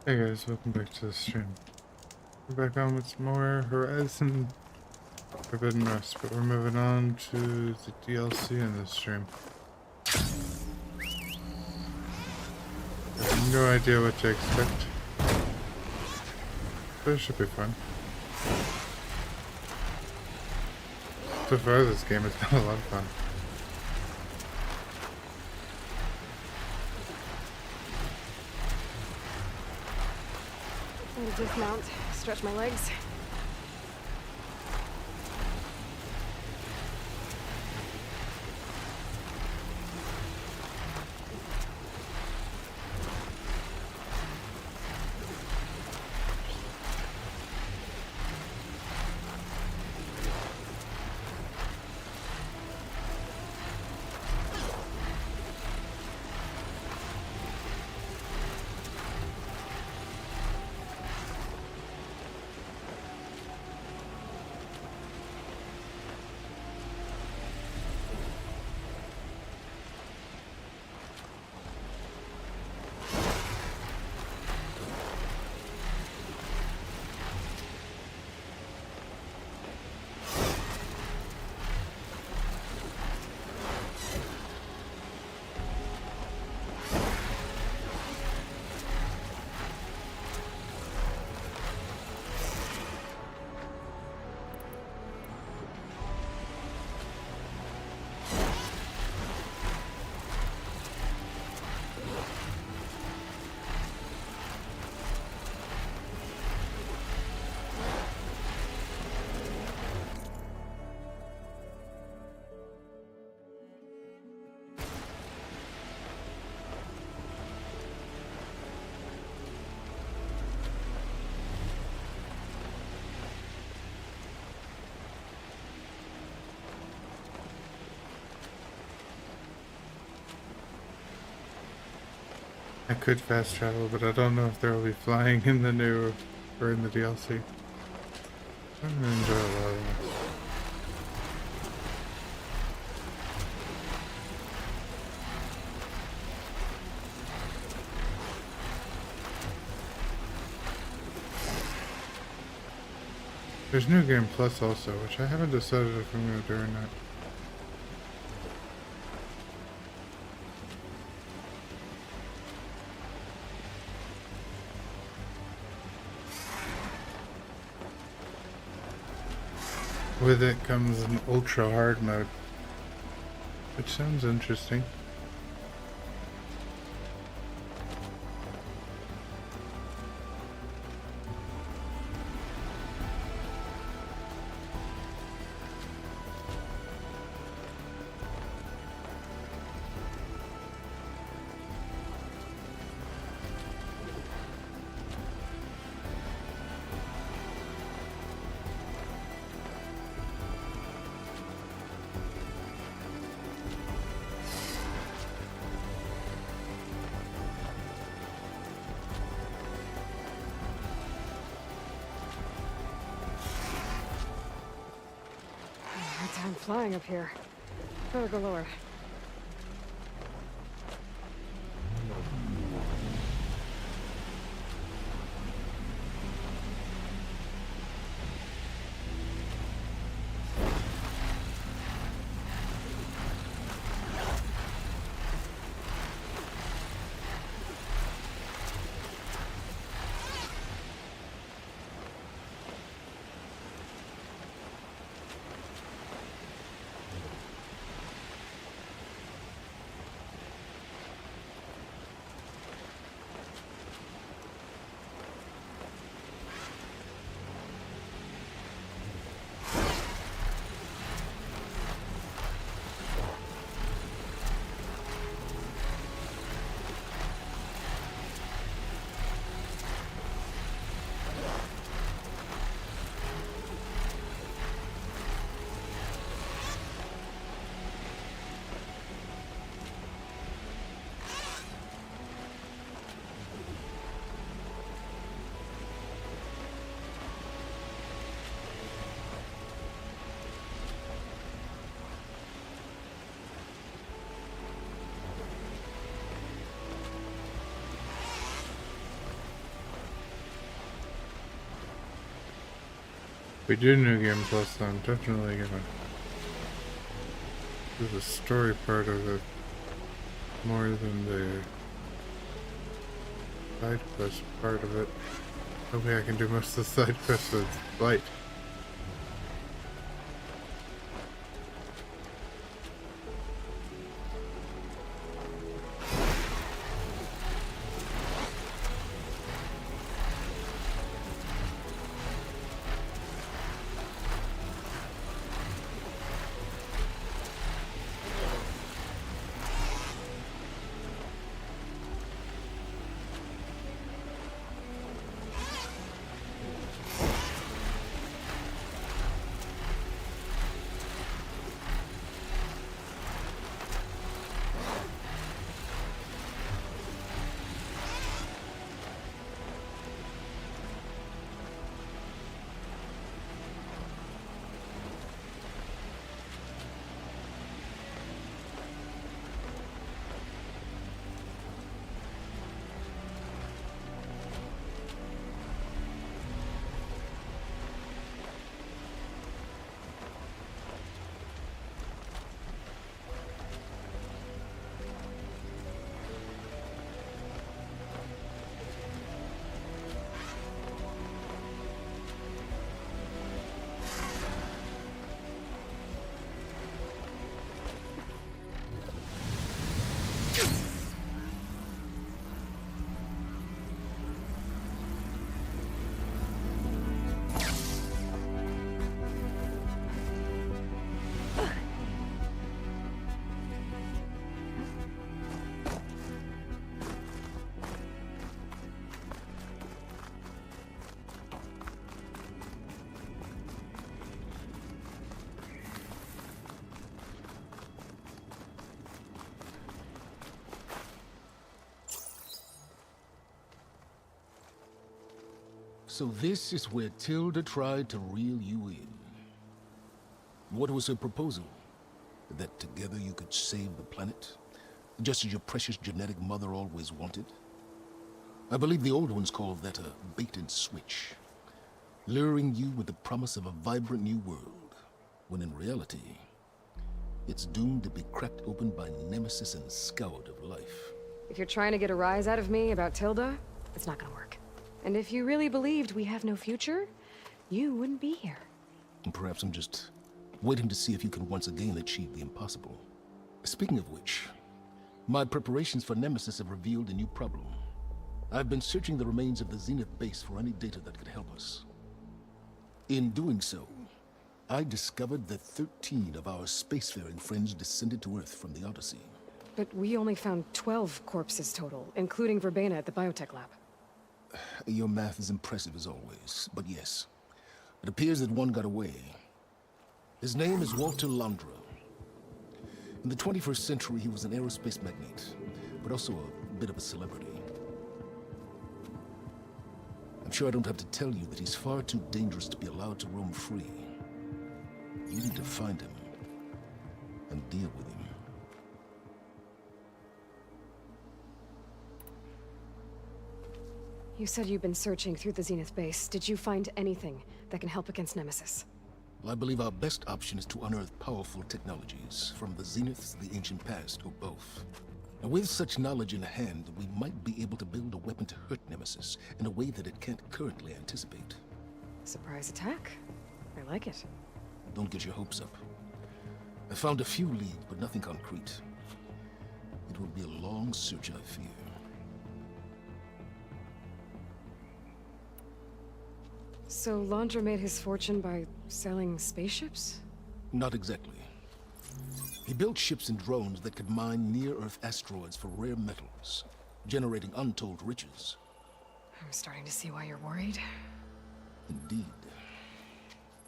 Hey guys, welcome back to the stream. We're back on with some more Horizon Forbidden West, but we're moving on to the DLC in this stream. I have no idea what to expect, but it should be fun. So far this game has been a lot of fun. I'm gonna dismount, stretch my legs. I could fast travel, but I don't know if there will be flying in the new or in the DLC. I'm gonna enjoy a lot of this. There's New Game Plus also, which I haven't decided if I'm going to do or not. With it comes an ultra hard mode, which sounds interesting. Hard time flying up here. Better go lower. We do New Game Plus, so I'm definitely gonna do the story part of it more than the side quest part of it. Hopefully I can do most of the side quests with light. So this is where Tilda tried to reel you in. What was her proposal? That together you could save the planet? Just as your precious genetic mother always wanted? I believe the old ones called that a bait and switch. Luring you with the promise of a vibrant new world, when in reality, it's doomed to be cracked open by Nemesis and scoured of life. If you're trying to get a rise out of me about Tilda, it's not gonna work. And if you really believed we have no future, you wouldn't be here. And perhaps I'm just waiting to see if you can once again achieve the impossible. Speaking of which, my preparations for Nemesis have revealed a new problem. I've been searching the remains of the Zenith base for any data that could help us. In doing so, I discovered that 13 of our spacefaring friends descended to Earth from the Odyssey. But we only found 12 corpses total, including Verbena at the biotech lab. Your math is impressive as always, but yes, it appears that one got away. His name is Walter Londra. In the 21st century, he was an aerospace magnate, but also a bit of a celebrity. I'm sure I don't have to tell you that he's far too dangerous to be allowed to roam free. You need to find him and deal with him. You said you've been searching through the Zenith base. Did you find anything that can help against Nemesis? Well, I believe our best option is to unearth powerful technologies, from the Zeniths, the ancient past, or both. And with such knowledge in hand, we might be able to build a weapon to hurt Nemesis in a way that it can't currently anticipate. Surprise attack? I like it. Don't get your hopes up. I found a few leads, but nothing concrete. It will be a long search, I fear. So Londra made his fortune by selling spaceships? Not exactly. He built ships and drones that could mine near-Earth asteroids for rare metals, generating untold riches. I'm starting to see why you're worried. Indeed.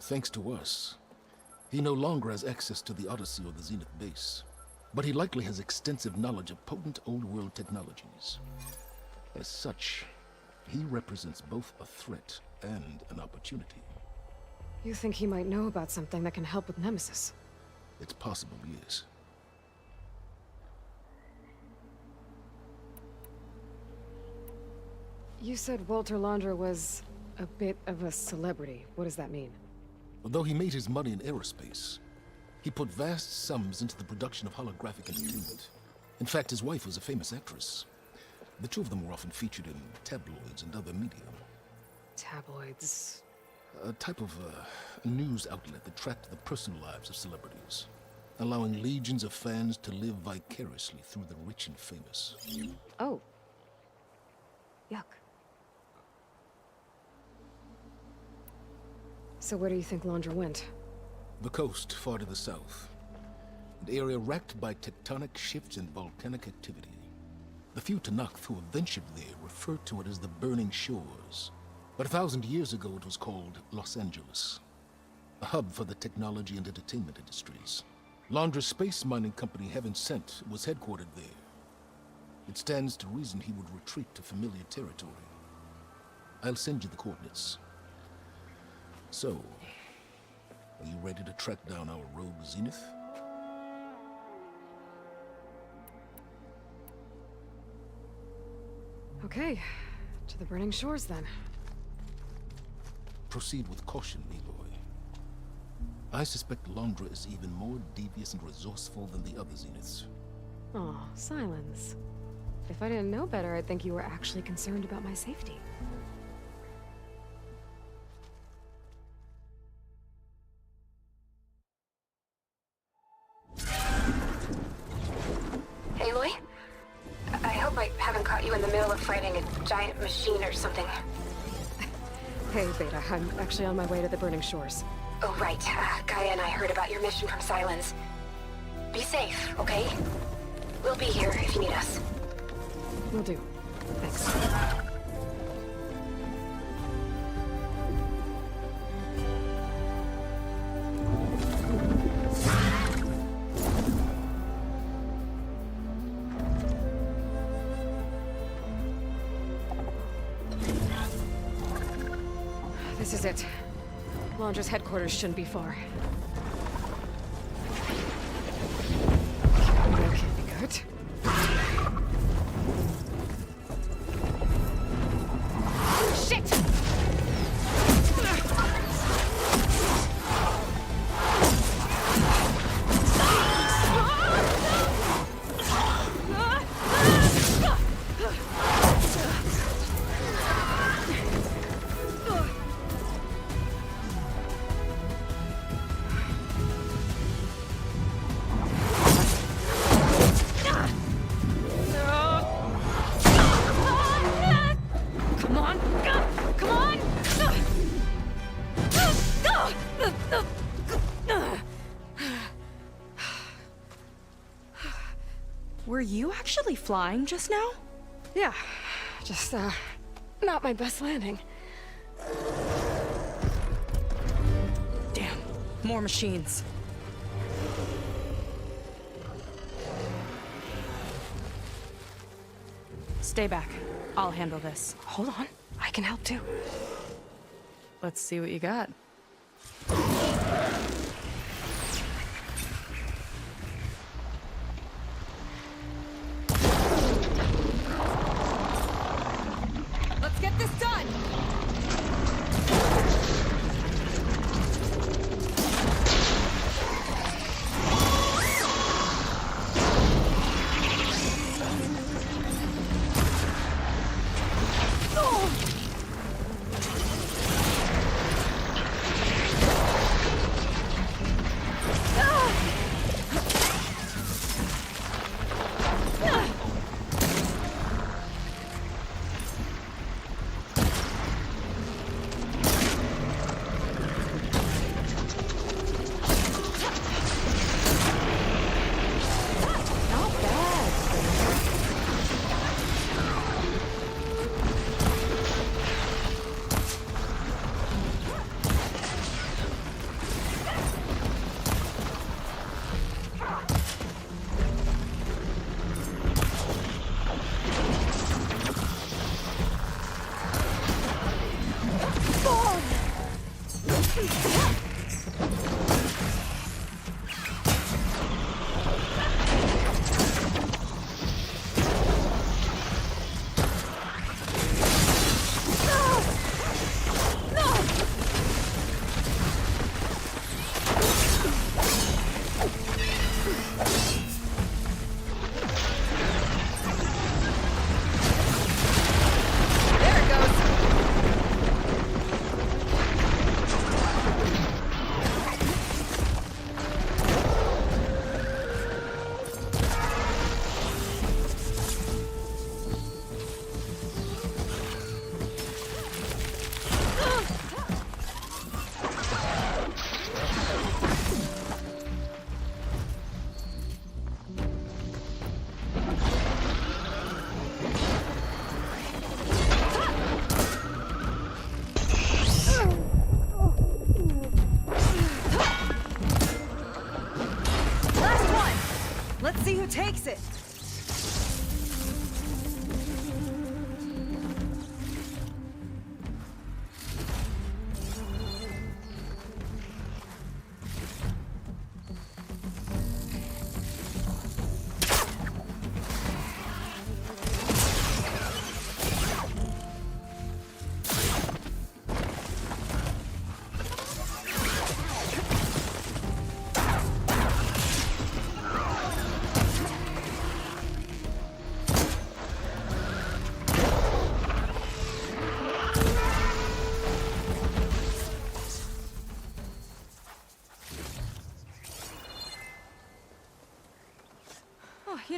Thanks to us, he no longer has access to the Odyssey or the Zenith base. But he likely has extensive knowledge of potent old-world technologies. As such, he represents both a threat and an opportunity. You think he might know about something that can help with Nemesis? It's possible, yes. You said Walter Londra was a bit of a celebrity. What does that mean? Although he made his money in aerospace, he put vast sums into the production of holographic entertainment. In fact, his wife was a famous actress. The two of them were often featured in tabloids and other media. Tabloids. A type of news outlet that tracked the personal lives of celebrities, allowing legions of fans to live vicariously through the rich and famous. Oh. Yuck. So where do you think Londra went? The coast, far to the south. An area racked by tectonic shifts and volcanic activity. The few Tenakth who have ventured there refer to it as the Burning Shores. But 1,000 years ago it was called Los Angeles, a hub for the technology and entertainment industries. Londra's space mining company, Heaven Sent, was headquartered there. It stands to reason he would retreat to familiar territory. I'll send you the coordinates. So, are you ready to track down our rogue Zenith? Okay, to the Burning Shores then. Proceed with caution, Aloy. I suspect Londra is even more devious and resourceful than the other Zeniths. Aw, Silence. If I didn't know better, I'd think you were actually concerned about my safety. Aloy? I hope I haven't caught you in the middle of fighting a giant machine or something. Hey, Beta, I'm actually on my way to the Burning Shores. Oh, right. Gaia and I heard about your mission from Silence. Be safe, okay? We'll be here if you need us. Will do. Thanks. This is it. Londra's headquarters shouldn't be far. That can't be good. Shit! Come on! Come on! Were you actually flying just now? Yeah, just, not my best landing. Damn, more machines. Stay back. I'll handle this. Hold on, I can help too. Let's see what you got. Let's get this done!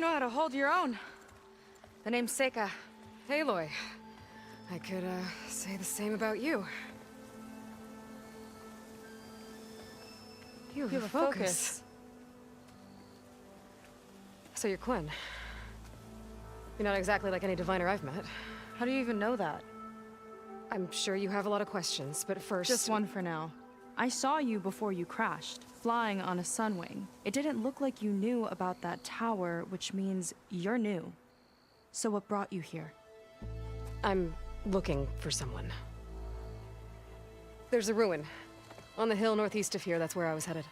know how to hold your own. The name's Seika. Aloy. I could, say the same about you. You have a focus. So you're Quinn. You're not exactly like any diviner I've met. How do you even know that? I'm sure you have a lot of questions, but first... Just one for now. I saw you before you crashed, flying on a sunwing. It didn't look like you knew about that tower, which means you're new. So what brought you here? I'm looking for someone. There's a ruin. On the hill northeast of here, that's where I was headed.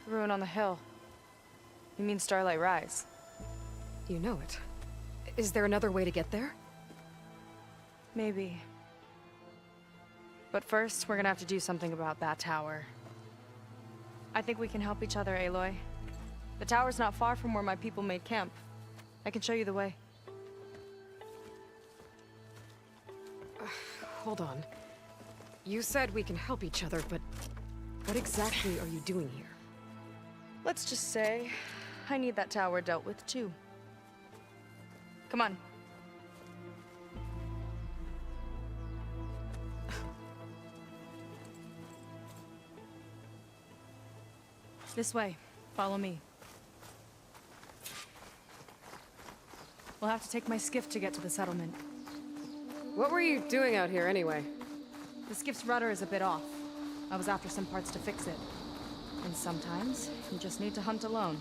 Ruin on the hill. You mean Starlight Rise? You know it. Is there another way to get there? Maybe. But first, we're gonna have to do something about that tower. I think we can help each other, Aloy. The tower's not far from where my people made camp. I can show you the way. Hold on. You said we can help each other, but what exactly are you doing here? Let's just say, I need that tower dealt with too. Come on. This way. Follow me. We'll have to take my skiff to get to the settlement. What were you doing out here anyway? The skiff's rudder is a bit off. I was after some parts to fix it. And sometimes, you just need to hunt alone.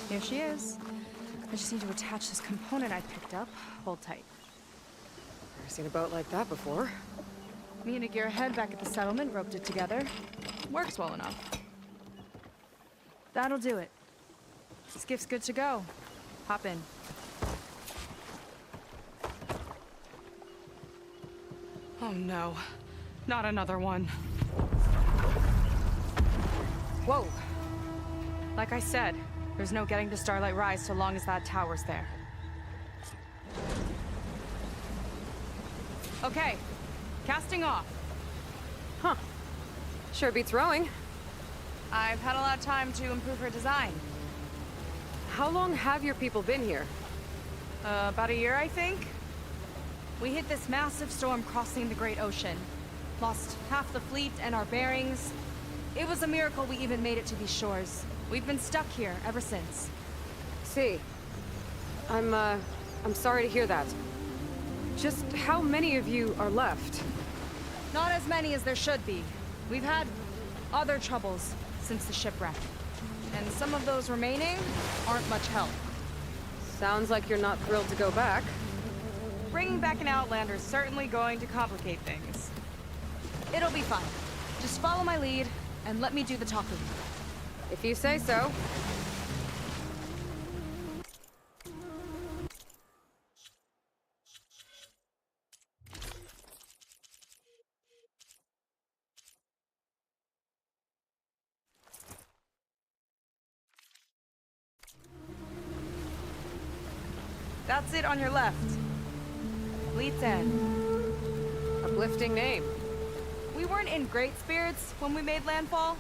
Here she is. I just need to attach this component I picked up. Hold tight. Never seen a boat like that before. Me and a gearhead back at the settlement roped it together. Works well enough. That'll do it. Skiff's good to go. Hop in. Oh no. Not another one. Whoa. Like I said, there's no getting to Starlight Rise so long as that tower's there. Okay. Casting off. Huh. Sure beats rowing. I've had a lot of time to improve her design. How long have your people been here? About a year, I think. We hit this massive storm crossing the Great Ocean. Lost half the fleet and our bearings. It was a miracle we even made it to these shores. We've been stuck here ever since. See. I'm sorry to hear that. Just how many of you are left? Not as many as there should be. We've had other troubles since the shipwreck. And some of those remaining aren't much help. Sounds like you're not thrilled to go back. Bringing back an Outlander is certainly going to complicate things. It'll be fine. Just follow my lead and let me do the talking. If you say so. That's it on your left. Fleet's End. Uplifting name. We weren't in great spirits when we made landfall.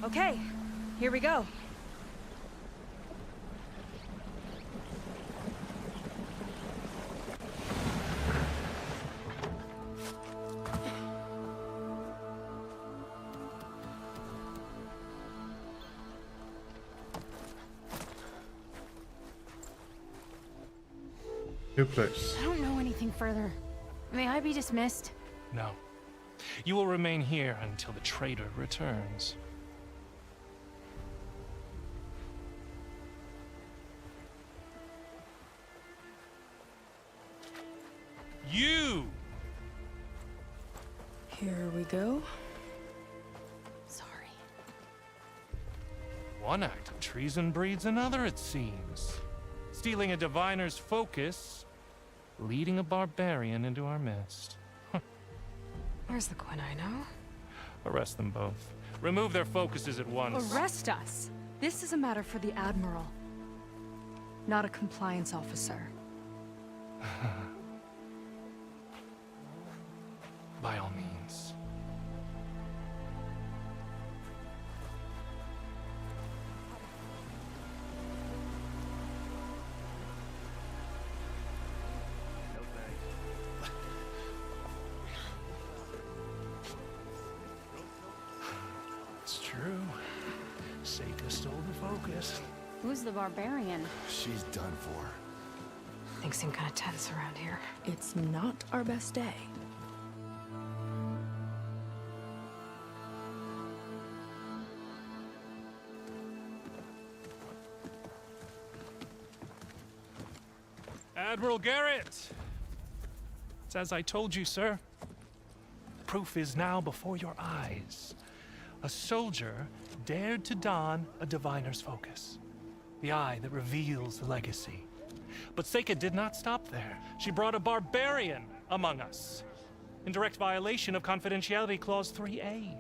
Okay, here we go. New place. I don't know anything further. May I be dismissed? No. You will remain here until the traitor returns. You! Here we go. Sorry. One act of treason breeds another, it seems. Stealing a diviner's focus, leading a barbarian into our midst. Where's the Quinn I know? Arrest them both. Remove their focuses at once. Arrest us? This is a matter for the Admiral, not a compliance officer. By all means. It's true. Seika stole the focus. Who's the barbarian? She's done for. Things seem kind of tense around here. It's not our best day. Admiral Garrett! It's as I told you, sir. Proof is now before your eyes. A soldier dared to don a diviner's focus, the eye that reveals the legacy. But Seika did not stop there. She brought a barbarian among us, in direct violation of Confidentiality Clause 3A.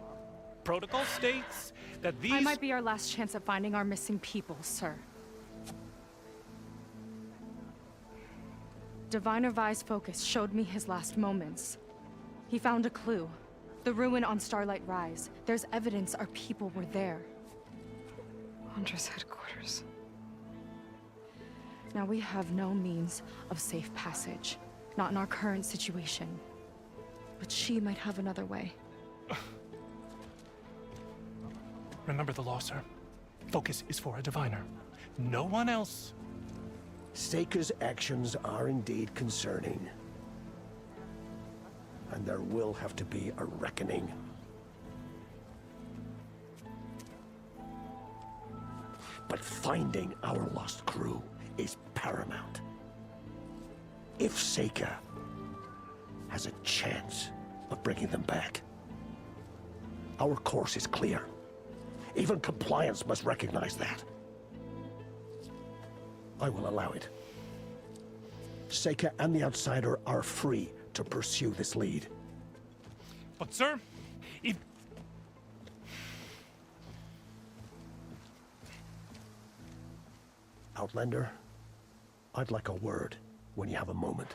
Protocol states that these— I might be our last chance at finding our missing people, sir. Diviner Vi's focus showed me his last moments. He found a clue. The ruin on Starlight Rise. There's evidence our people were there. Hunter's headquarters. Now we have no means of safe passage. Not in our current situation. But she might have another way. Remember the law, sir. Focus is for a diviner. No one else. Seika's actions are indeed concerning. And there will have to be a reckoning. But finding our lost crew is paramount. If Seika has a chance of bringing them back, our course is clear. Even compliance must recognize that. I will allow it. Seika and the Outsider are free to pursue this lead. But, sir, if— Outlander, I'd like a word when you have a moment.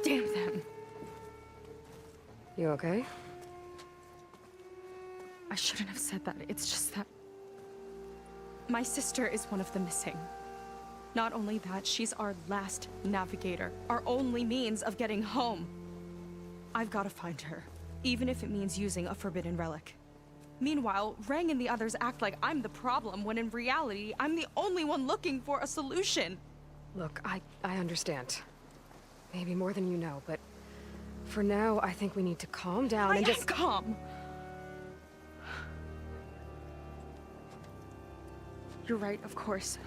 Damn them. You okay? I shouldn't have said that. It's just that my sister is one of the missing. Not only that, she's our last navigator, our only means of getting home. I've got to find her, even if it means using a forbidden relic. Meanwhile, Rang and the others act like I'm the problem, when in reality, I'm the only one looking for a solution. Look, I understand. Maybe more than you know, but for now, I think we need to calm down and just— calm. You're right, of course.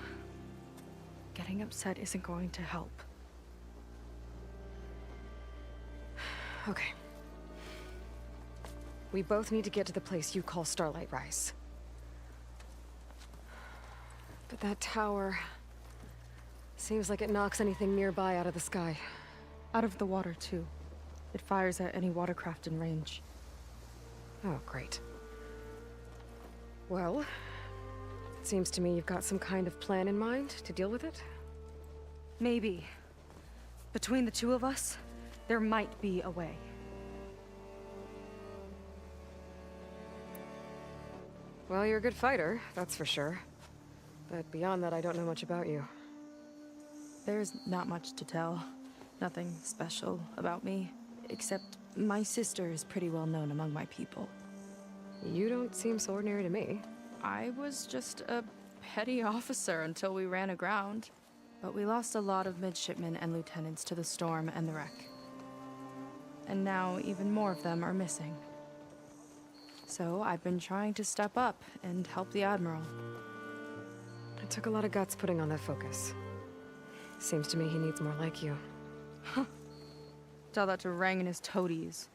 Getting upset isn't going to help. Okay. We both need to get to the place you call Starlight Rise. But that tower seems like it knocks anything nearby out of the sky. Out of the water, too. It fires at any watercraft in range. Oh, great. Well, it seems to me you've got some kind of plan in mind to deal with it. Maybe. Between the two of us, there might be a way. Well, you're a good fighter, that's for sure. But beyond that, I don't know much about you. There's not much to tell. Nothing special about me, except my sister is pretty well known among my people. You don't seem so ordinary to me. I was just a petty officer until we ran aground. But we lost a lot of midshipmen and lieutenants to the storm and the wreck. And now even more of them are missing. So I've been trying to step up and help the Admiral. It took a lot of guts putting on that focus. Seems to me he needs more like you. Tell that to Rang and his toadies.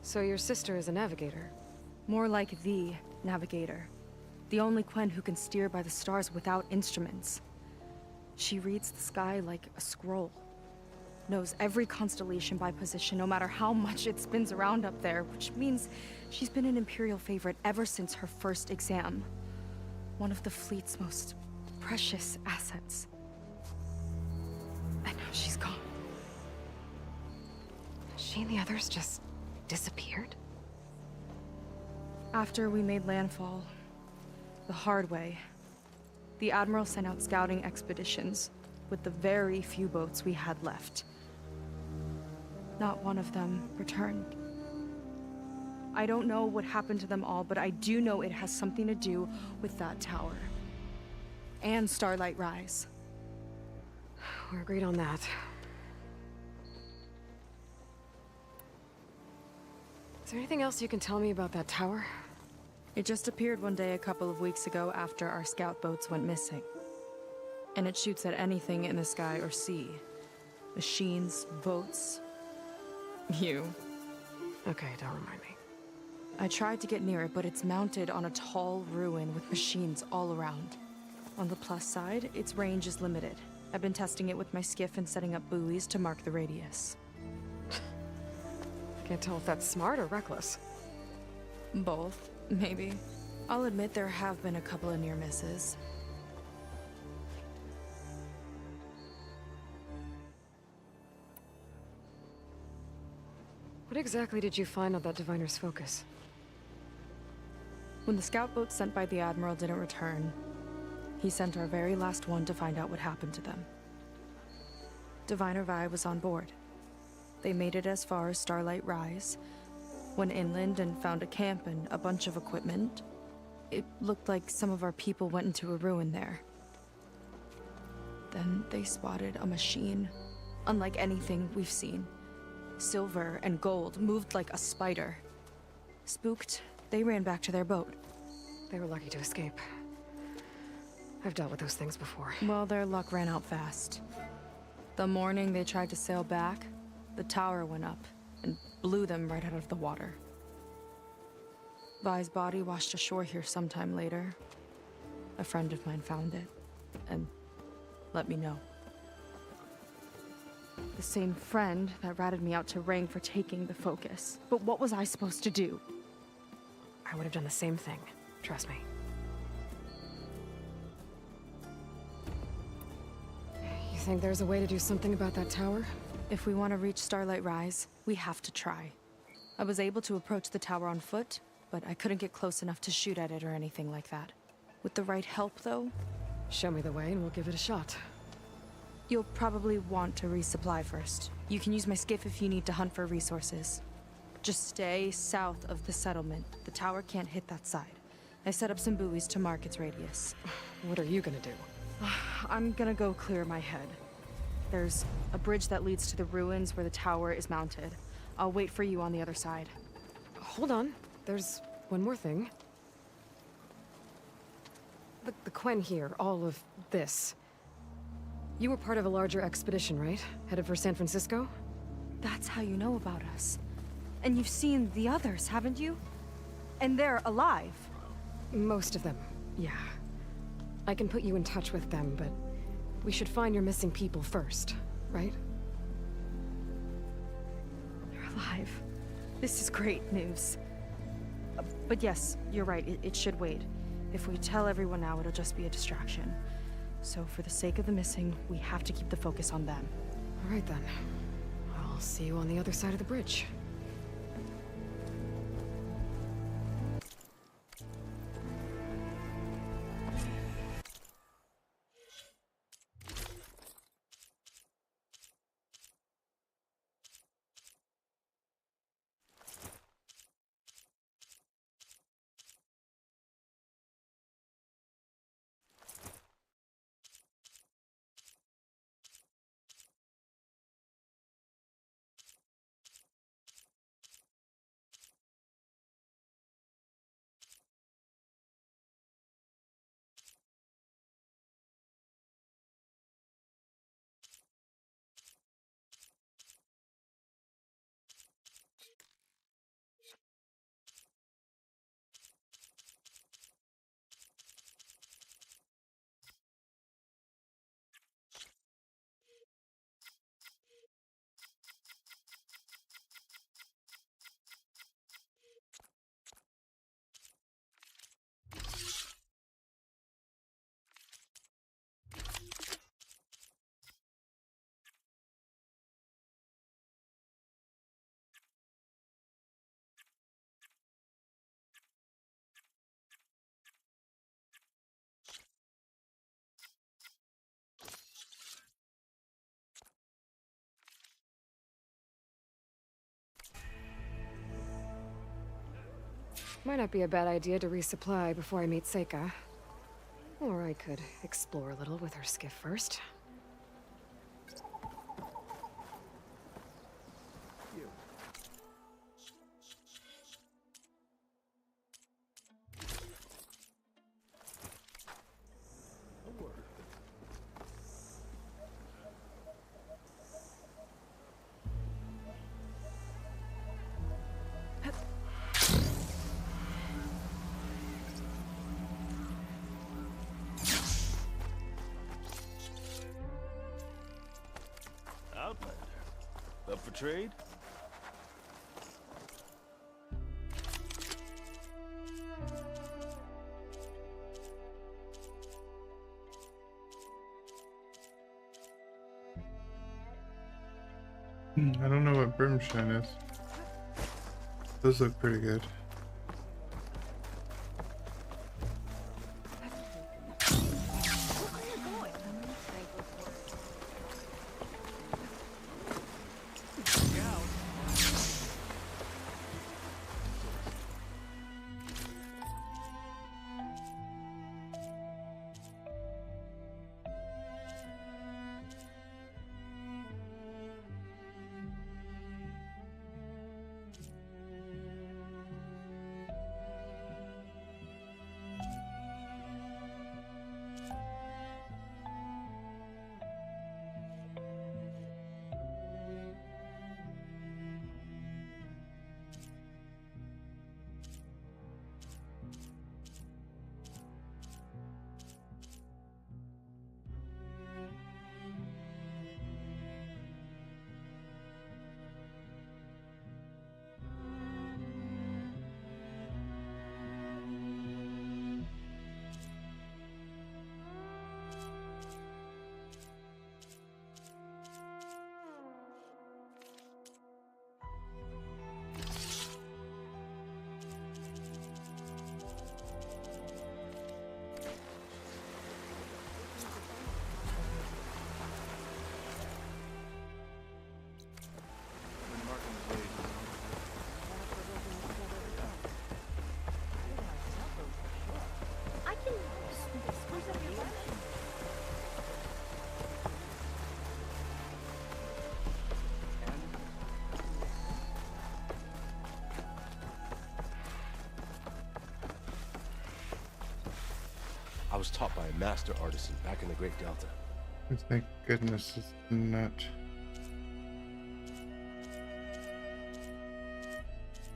So your sister is a navigator? More like the navigator. The only Quen who can steer by the stars without instruments. She reads the sky like a scroll. Knows every constellation by position, no matter how much it spins around up there, which means she's been an Imperial favorite ever since her first exam. One of the fleet's most precious assets. And now she's gone. She and the others just disappeared? After we made landfall, the hard way, the Admiral sent out scouting expeditions with the very few boats we had left. Not one of them returned. I don't know what happened to them all, but I do know it has something to do with that tower. And Starlight Rise. We're agreed on that. Is there anything else you can tell me about that tower? It just appeared one day a couple of weeks ago after our scout boats went missing. And it shoots at anything in the sky or sea. Machines, boats. You. Okay, don't remind me. I tried to get near it, but it's mounted on a tall ruin with machines all around. On the plus side, its range is limited. I've been testing it with my skiff and setting up buoys to mark the radius. Can't tell if that's smart or reckless. Both, maybe. I'll admit there have been a couple of near misses. What exactly did you find on that Diviner's Focus? When the scout boat sent by the Admiral didn't return, he sent our very last one to find out what happened to them. Diviner Vi was on board. They made it as far as Starlight Rise, went inland and found a camp and a bunch of equipment. It looked like some of our people went into a ruin there. Then they spotted a machine, unlike anything we've seen. Silver and gold, moved like a spider. Spooked, they ran back to their boat. They were lucky to escape. I've dealt with those things before. Well, their luck ran out fast. The morning they tried to sail back, the tower went up and blew them right out of the water. Vi's body washed ashore here sometime later. A friend of mine found it and let me know. The same friend that ratted me out to Rang for taking the Focus. But what was I supposed to do? I would have done the same thing. Trust me. You think there's a way to do something about that tower? If we want to reach Starlight Rise, we have to try. I was able to approach the tower on foot, but I couldn't get close enough to shoot at it or anything like that. With the right help, though, Show me the way and we'll give it a shot. you'll probably want to resupply first. You can use my skiff if you need to hunt for resources. Just stay south of the settlement. The tower can't hit that side. I set up some buoys to mark its radius. What are you gonna do? I'm gonna go clear my head. There's a bridge that leads to the ruins where the tower is mounted. I'll wait for you on the other side. Hold on. There's one more thing. The Quen here, all of this. You were part of a larger expedition, right? Headed for San Francisco? That's how you know about us. And you've seen the others, haven't you? And they're alive. Most of them, yeah. I can put you in touch with them, but we should find your missing people first, right? They're alive. This is great news. But yes, you're right, it should wait. If we tell everyone now, it'll just be a distraction. So for the sake of the missing, we have to keep the focus on them. All right then. I'll see you on the other side of the bridge. Might not be a bad idea to resupply before I meet Seika. Or I could explore a little with her skiff first. Outlander. Up for trade? I don't know what Brimstone is. Those look pretty good. I was taught by a master artisan back in the Great Delta. Thank goodness it's not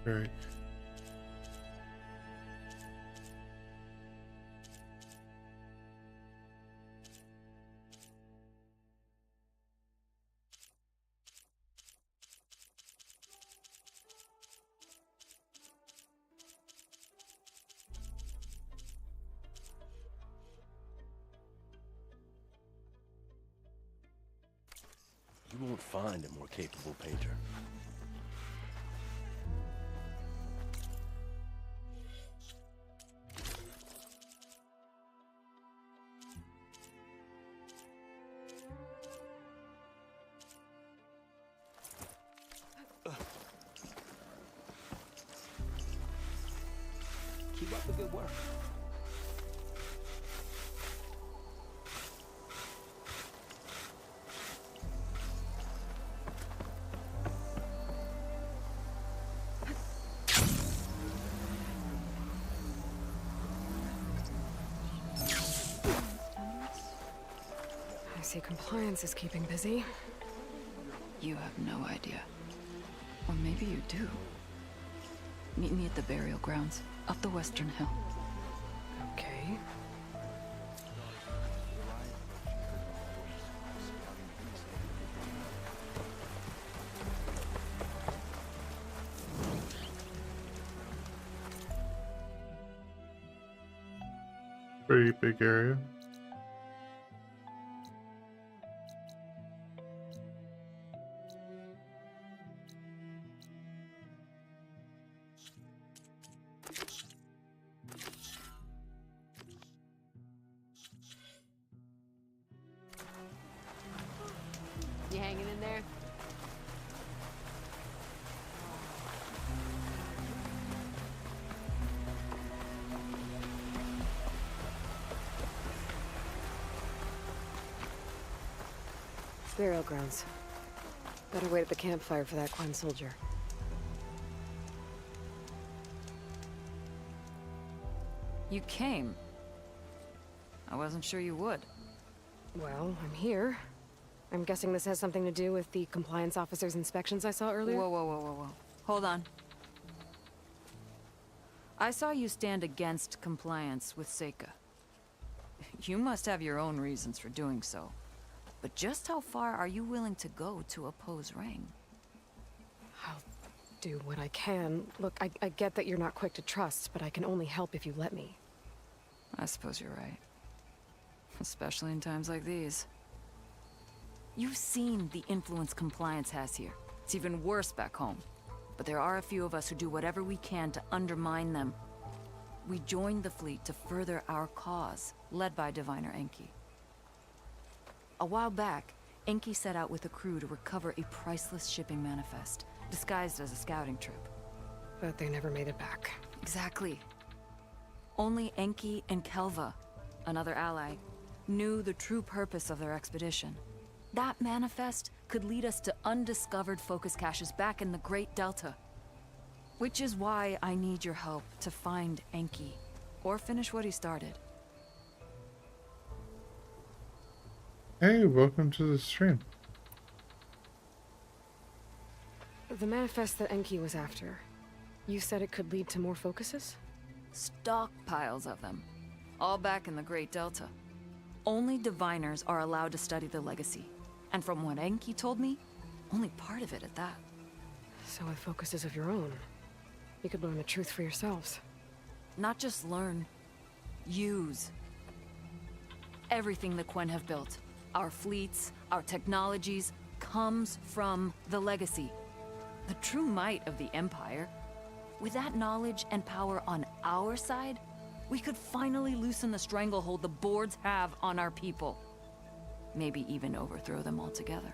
very. You won't find a more capable painter. Keep up the good work. I see compliance is keeping busy. You have no idea. Or maybe you do. Meet me at the burial grounds, up the Western Hill. Okay. Pretty big area. You hanging in there? Burial grounds. Better wait at the campfire for that Quen soldier. You came. I wasn't sure you would. Well, I'm here. I'm guessing this has something to do with the compliance officer's inspections I saw earlier? Whoa. Hold on. I saw you stand against compliance with Seika. You must have your own reasons for doing so. But just how far are you willing to go to oppose Rang? I'll do what I can. Look, I get that you're not quick to trust, but I can only help if you let me. I suppose you're right. Especially in times like these. You've seen the influence compliance has here. It's even worse back home. But there are a few of us who do whatever we can to undermine them. We joined the fleet to further our cause, led by Diviner Enki. A while back, Enki set out with a crew to recover a priceless shipping manifest, disguised as a scouting trip. But they never made it back. Exactly. Only Enki and Kelva, another ally, knew the true purpose of their expedition. That manifest could lead us to undiscovered focus caches back in the Great Delta. Which is why I need your help to find Enki, or finish what he started. Hey, welcome to the stream. The manifest that Enki was after. You said it could lead to more focuses? Stockpiles of them. All back in the Great Delta. Only diviners are allowed to study the legacy. And from what Enki told me, only part of it at that. So with focuses of your own, you could learn the truth for yourselves. Not just learn. Use. Everything the Quen have built, our fleets, our technologies, comes from the legacy. The true might of the Empire. With that knowledge and power on our side, we could finally loosen the stranglehold the boards have on our people. Maybe even overthrow them altogether.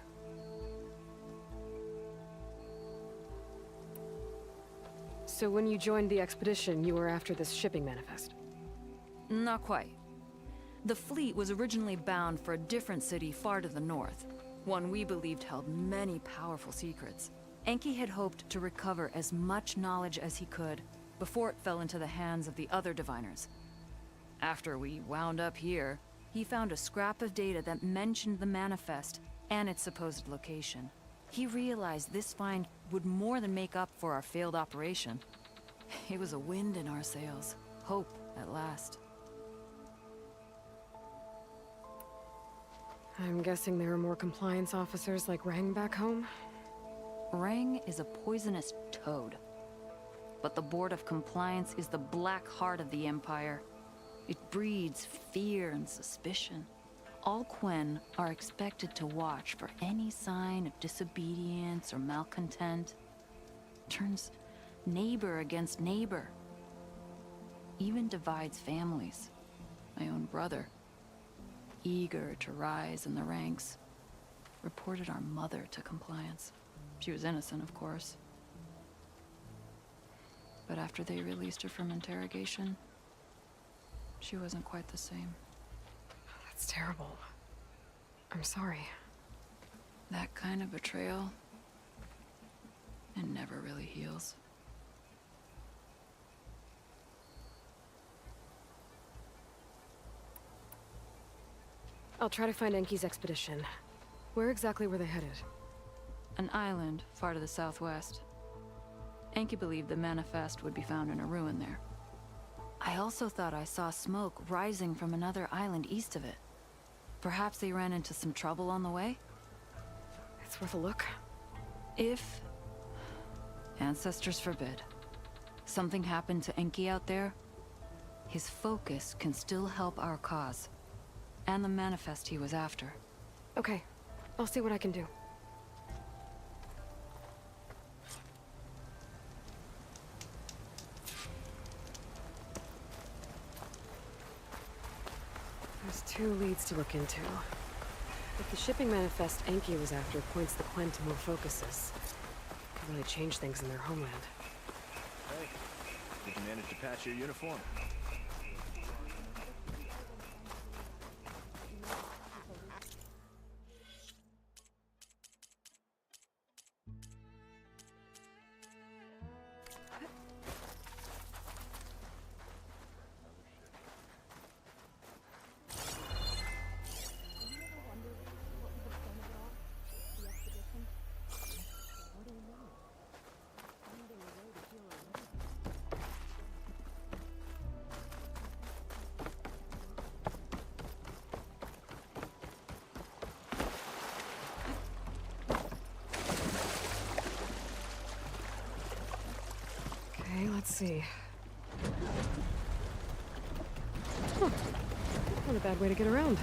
So when you joined the expedition, you were after this shipping manifest? Not quite. The fleet was originally bound for a different city far to the north, one we believed held many powerful secrets. Enki had hoped to recover as much knowledge as he could before it fell into the hands of the other diviners. After we wound up here, he found a scrap of data that mentioned the manifest and its supposed location. He realized this find would more than make up for our failed operation. It was a wind in our sails. Hope, at last. I'm guessing there are more compliance officers like Rang back home? Rang is a poisonous toad. But the Board of Compliance is the black heart of the Empire. It breeds fear and suspicion. All Quen are expected to watch for any sign of disobedience or malcontent. Turns neighbor against neighbor. Even divides families. My own brother, eager to rise in the ranks, reported our mother to Compliance. She was innocent, of course. But after they released her from interrogation, she wasn't quite the same. That's terrible. I'm sorry. That kind of betrayal, it never really heals. I'll try to find Enki's expedition. Where exactly were they headed? An island far to the southwest. Enki believed the manifest would be found in a ruin there. I also thought I saw smoke rising from another island east of it. Perhaps they ran into some trouble on the way? It's worth a look. If... ancestors forbid. Something happened to Enki out there, his focus can still help our cause. And the manifest he was after. Okay. I'll see what I can do. There's 2 leads to look into. If the shipping manifest Enki was after points the Quen to more focuses, it could really change things in their homeland. Hey, did you manage to patch your uniform? Okay, let's see. Huh. Not a bad way to get around.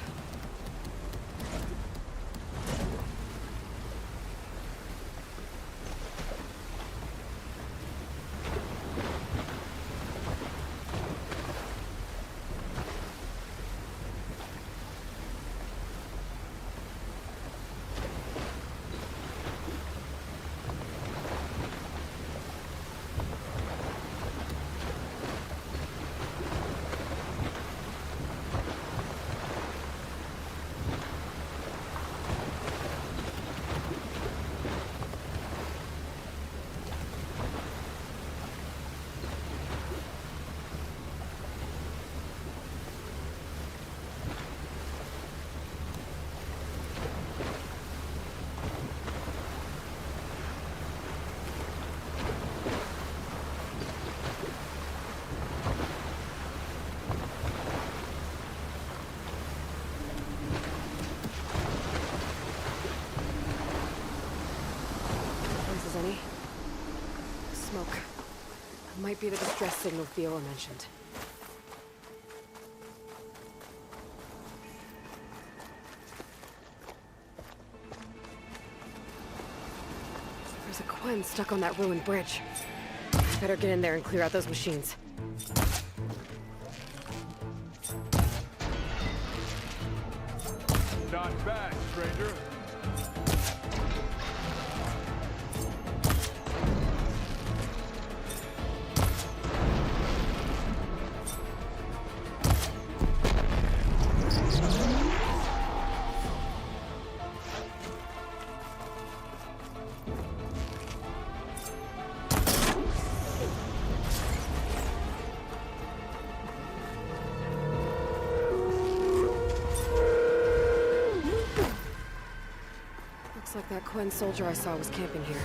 Any smoke. Might be the distress signal Theola mentioned. There's a Quen stuck on that ruined bridge. Better get in there and clear out those machines. Not bad, stranger. Looks like that Quen soldier I saw was camping here.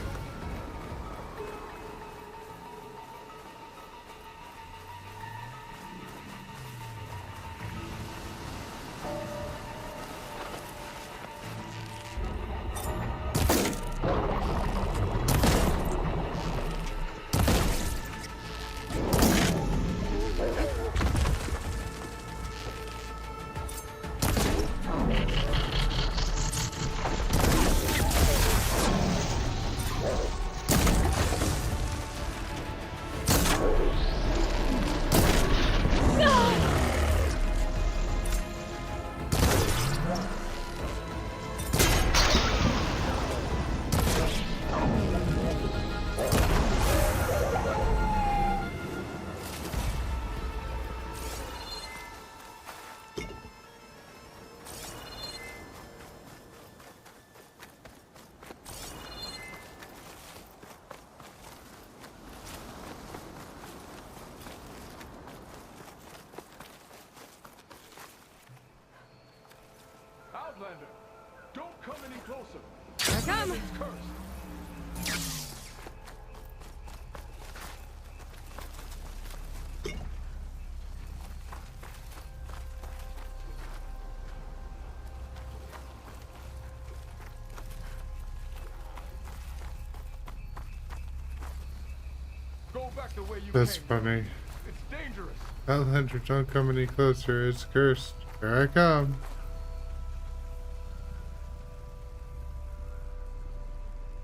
Outlander, don't come any closer. Here I come. It's cursed. Go back the way you That's came. funny. It's dangerous. Outlander, don't come any closer. It's cursed. Here I come.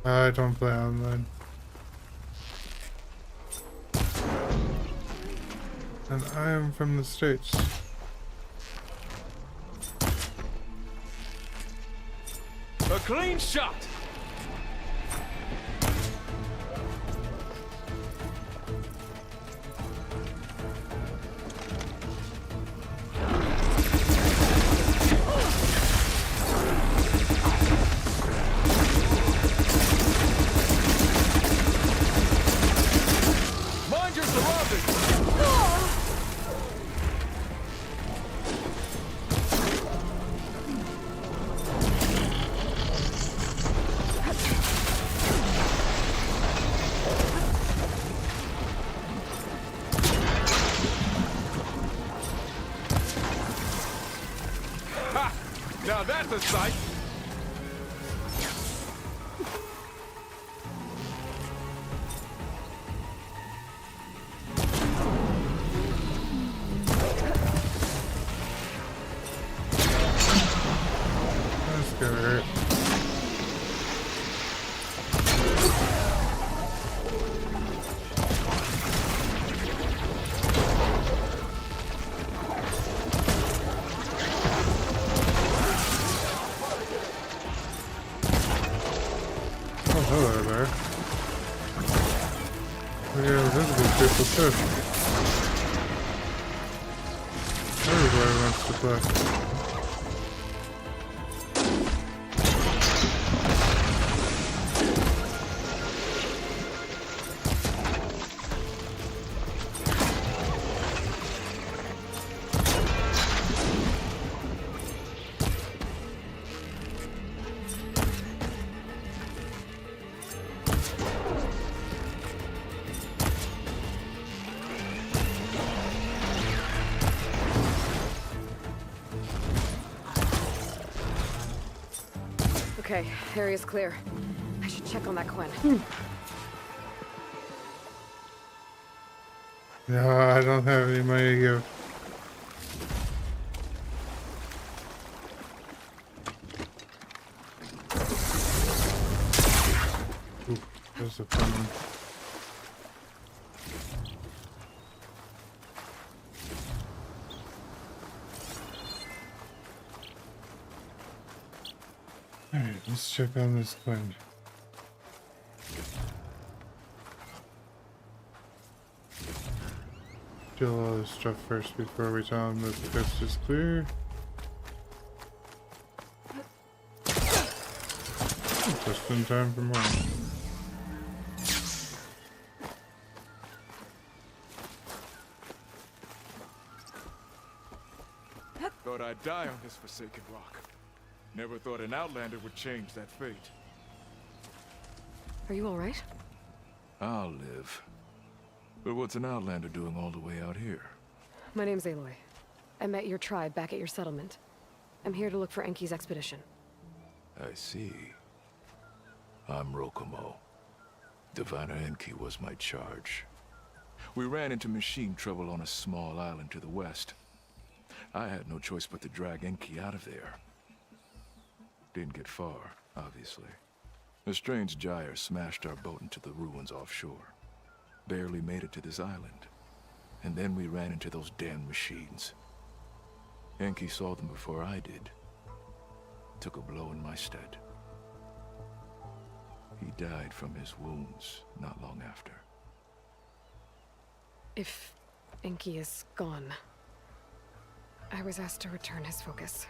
I don't play online. And I am from the States. A clean shot. Mind your surroundings. Ha! Now that's a sight. people too. Everybody wants to play. Okay, area's clear. I should check on that Quen. No, I don't have any money to give. Ooh, there's a fun one. Alright, let's check on this Quen. Kill all this stuff first before we tell him that the coast is clear. Just in time for morning. Thought I'd die on this forsaken rock. Never thought an Outlander would change that fate. Are you alright? I'll live. But what's an Outlander doing all the way out here? My name's Aloy. I met your tribe back at your settlement. I'm here to look for Enki's expedition. I see. I'm Rokomo. Diviner Enki was my charge. We ran into machine trouble on a small island to the west. I had no choice but to drag Enki out of there. Didn't get far, obviously. A strange gyre smashed our boat into the ruins offshore. Barely made it to this island. And then we ran into those damn machines. Enki saw them before I did. Took a blow in my stead. He died from his wounds not long after. If Enki is gone, I was asked to return his focus.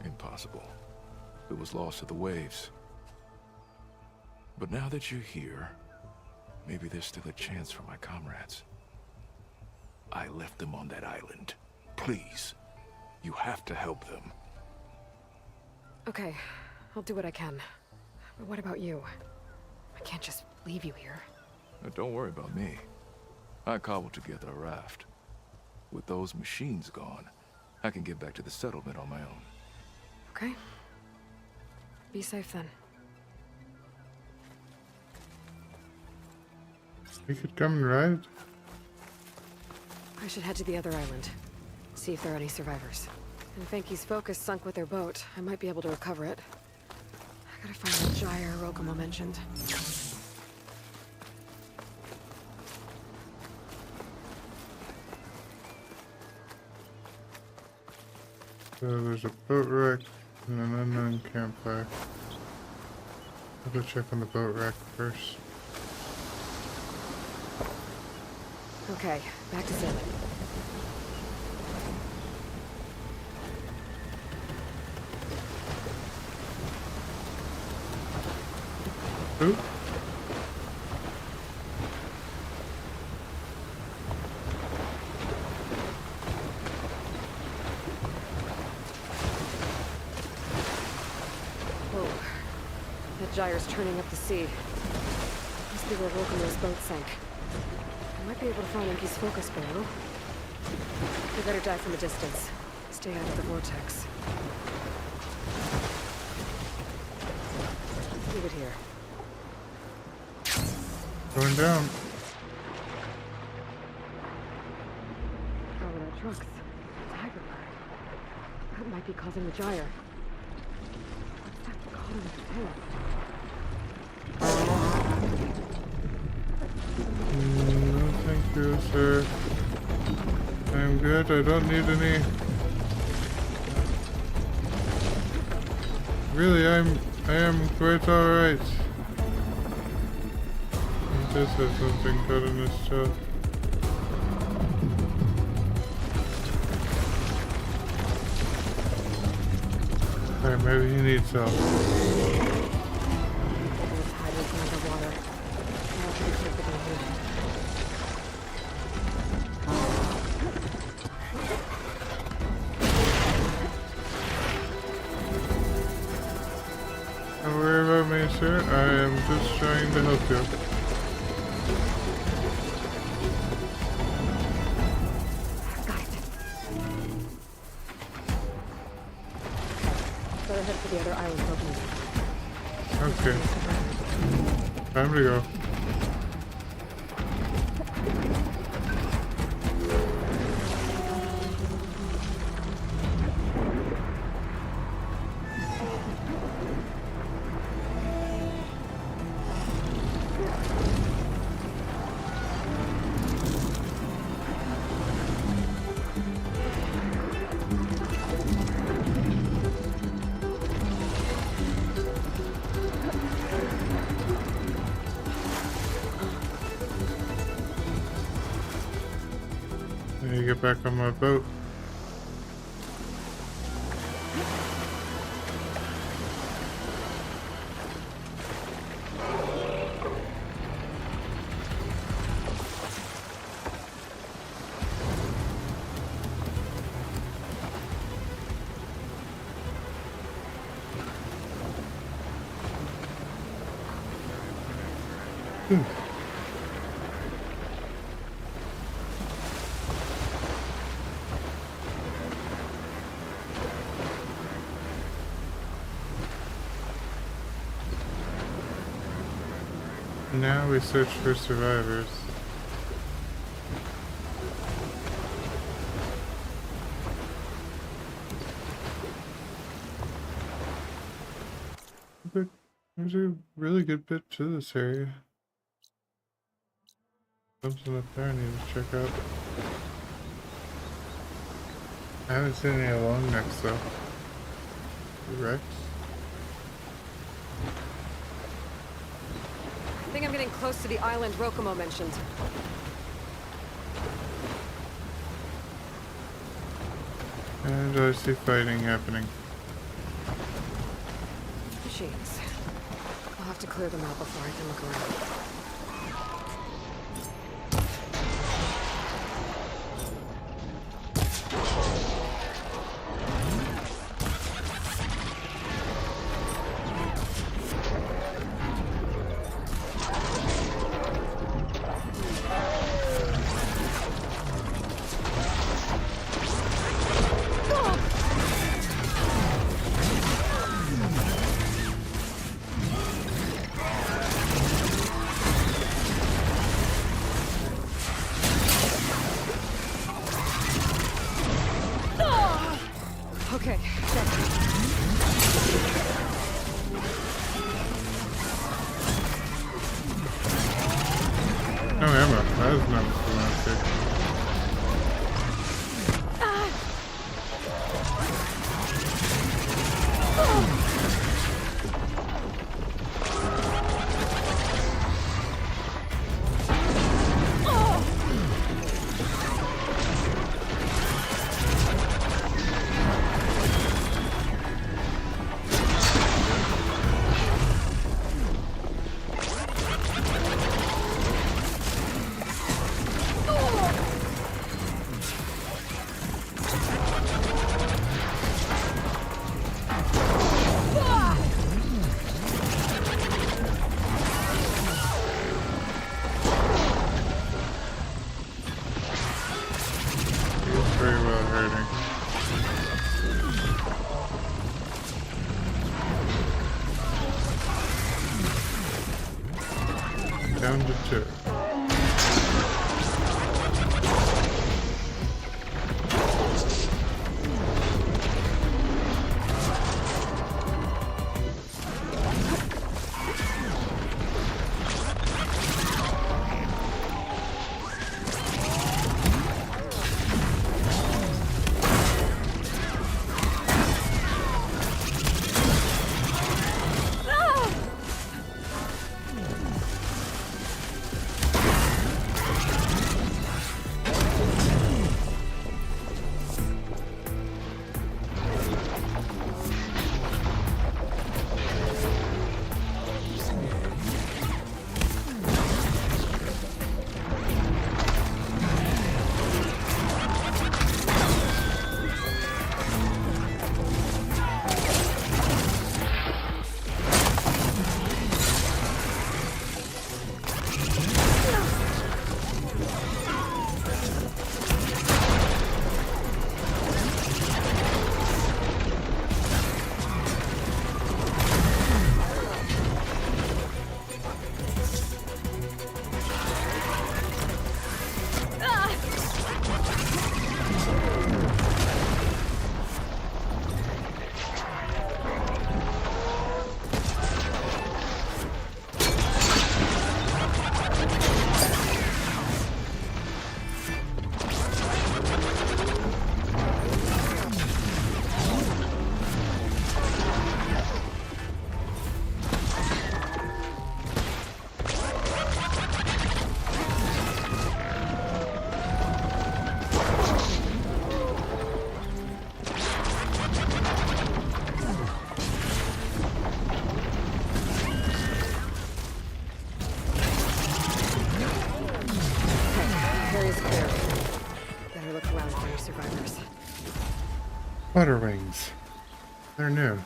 Impossible. It was lost to the waves. But now that you're here, maybe there's still a chance for my comrades. I left them on that island. Please, you have to help them. Okay, I'll do what I can. But what about you? I can't just leave you here. Don't worry about me. I cobbled together a raft. With those machines gone, I can get back to the settlement on my own. Okay. Be safe then. We could come and ride. I should head to the other island. See if there are any survivors. And if Enki's focus sunk with their boat, I might be able to recover it. I gotta find that gyre Rokomo mentioned. So there's a boat wreck and an unknown campfire. I'll go check on the boat wreck first. Okay, back to sailing. Who? Whoa. That gyre's turning up the sea. Must be where Rokomo's boat sank. I might be able to find Enki's focus below. We better dive from a distance. Stay out of the vortex. Leave it here. Going down. Oh, that truck's tiger bird. That might be causing the gyre. What's that caught in its tail? No, thank you, sir. I'm good. I don't need any. Really, I am quite alright. He does have something caught in his tail. Alright, maybe he needs help. The tide will go underwater. I'll have to be careful down here. Don't worry about me, sir. I am just trying to help you. Better head for the other island opening. Okay. Time to go. I need to get back on my boat. Now we search for survivors. But there's a really good bit to this area. Something up there I need to check out. I haven't seen any long necks though. Rex? I think I'm getting close to the island Rokomo mentioned. And I see fighting happening. Machines. I'll have to clear them out before I can look around. Okay, no ammo. That is not what I want to say. Very well hurting. Down to 2. area's clear. Better look around for any survivors. Butter wings. They're new.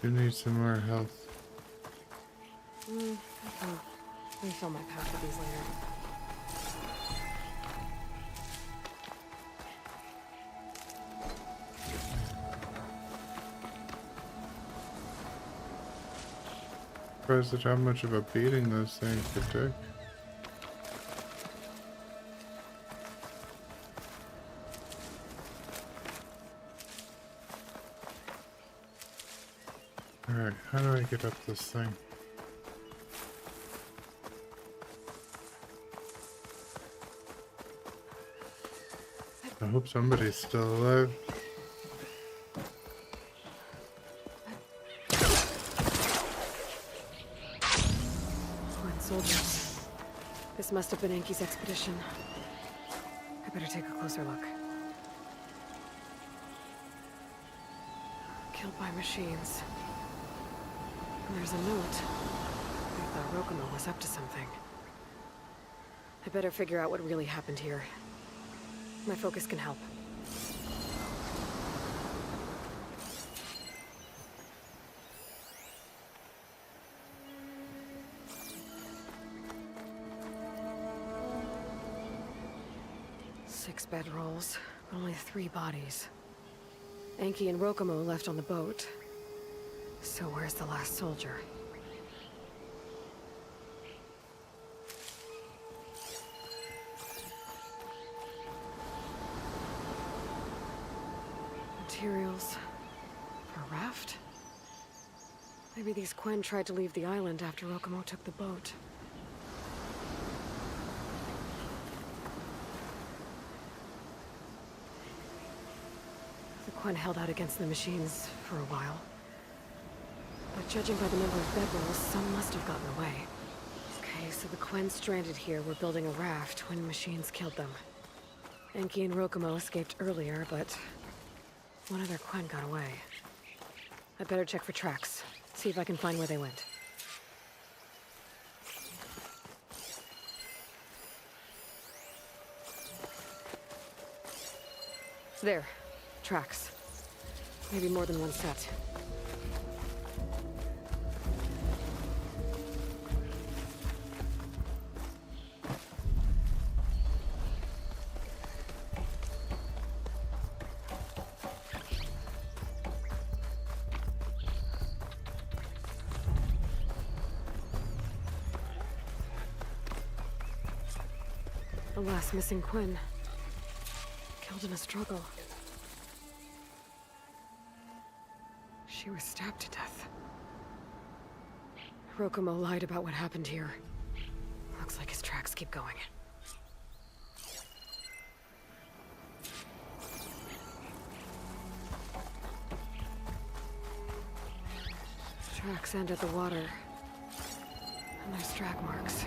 You need some more health. I can refill my pack with these later. Surprised at how much of a beating those things could take. Alright, how do I get up this thing? I hope somebody's still alive. Foreign soldiers. This must have been Enki's expedition. I better take a closer look. Killed by machines. And there's a note. I thought Rokumo was up to something. I better figure out what really happened here. My focus can help. Six bedrolls, but only 3 bodies. Enki and Rokumo left on the boat. So where's the last soldier? Materials for a raft? Maybe these Quen tried to leave the island after Rokumo took the boat. The Quen held out against the machines for a while. But judging by the number of bedrolls, some must have gotten away. Okay, so the Quen stranded here were building a raft when machines killed them. Enki and Rokumo escaped earlier, but one of their Quen got away. I'd better check for tracks, see if I can find where they went. There. Tracks. Maybe more than one set. The last missing Quen. Killed in a struggle. She was stabbed to death. Rokumo lied about what happened here. Looks like his tracks keep going. Tracks end at the water. And there's drag marks.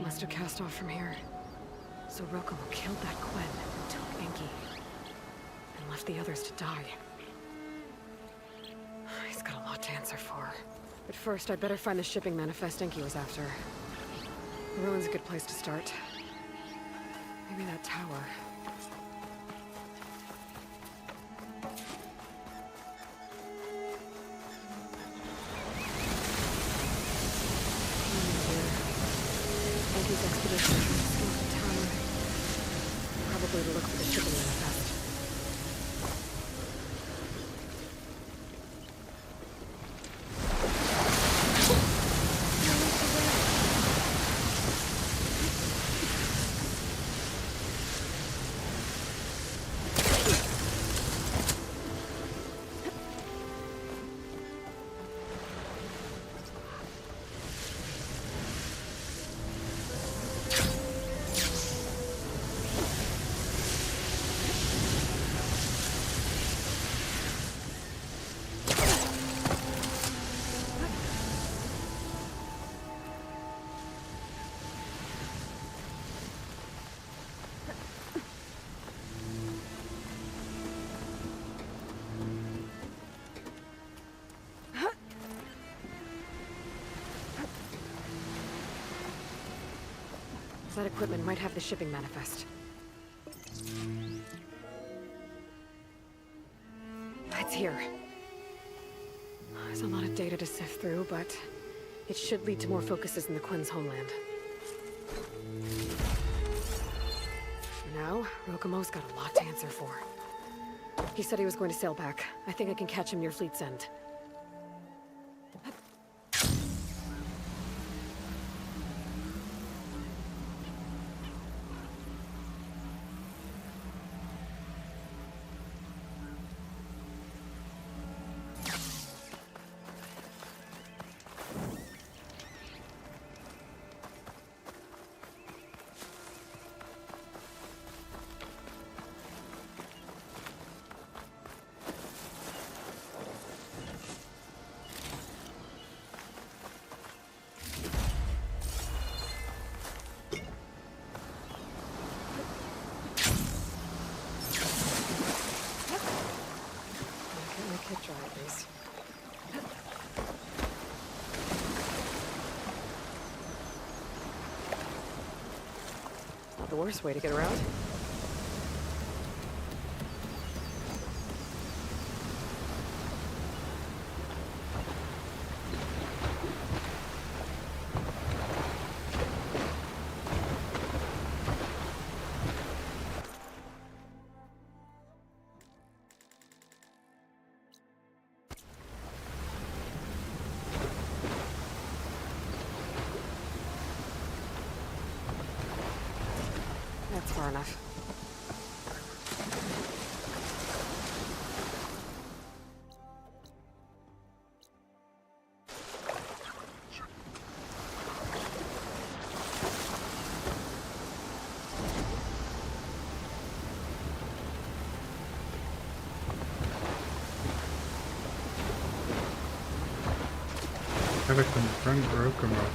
Must have cast off from here. So Rokumo killed that Quen and took Enki. And left the others to die. He's got a lot to answer for. But first, I'd better find the shipping manifest Enki was after. The ruin's a good place to start. Maybe that tower. Enki's expedition escaped the tower. Probably to look for the shipping manifest. That equipment might have the shipping manifest. It's here. There's a lot of data to sift through, but it should lead to more focuses in the Quinn's homeland. For now, Rokumo's got a lot to answer for. He said he was going to sail back. I think I can catch him near Fleet's End. Not the worst way to get around. That's far enough. Gotta confront Rokumo.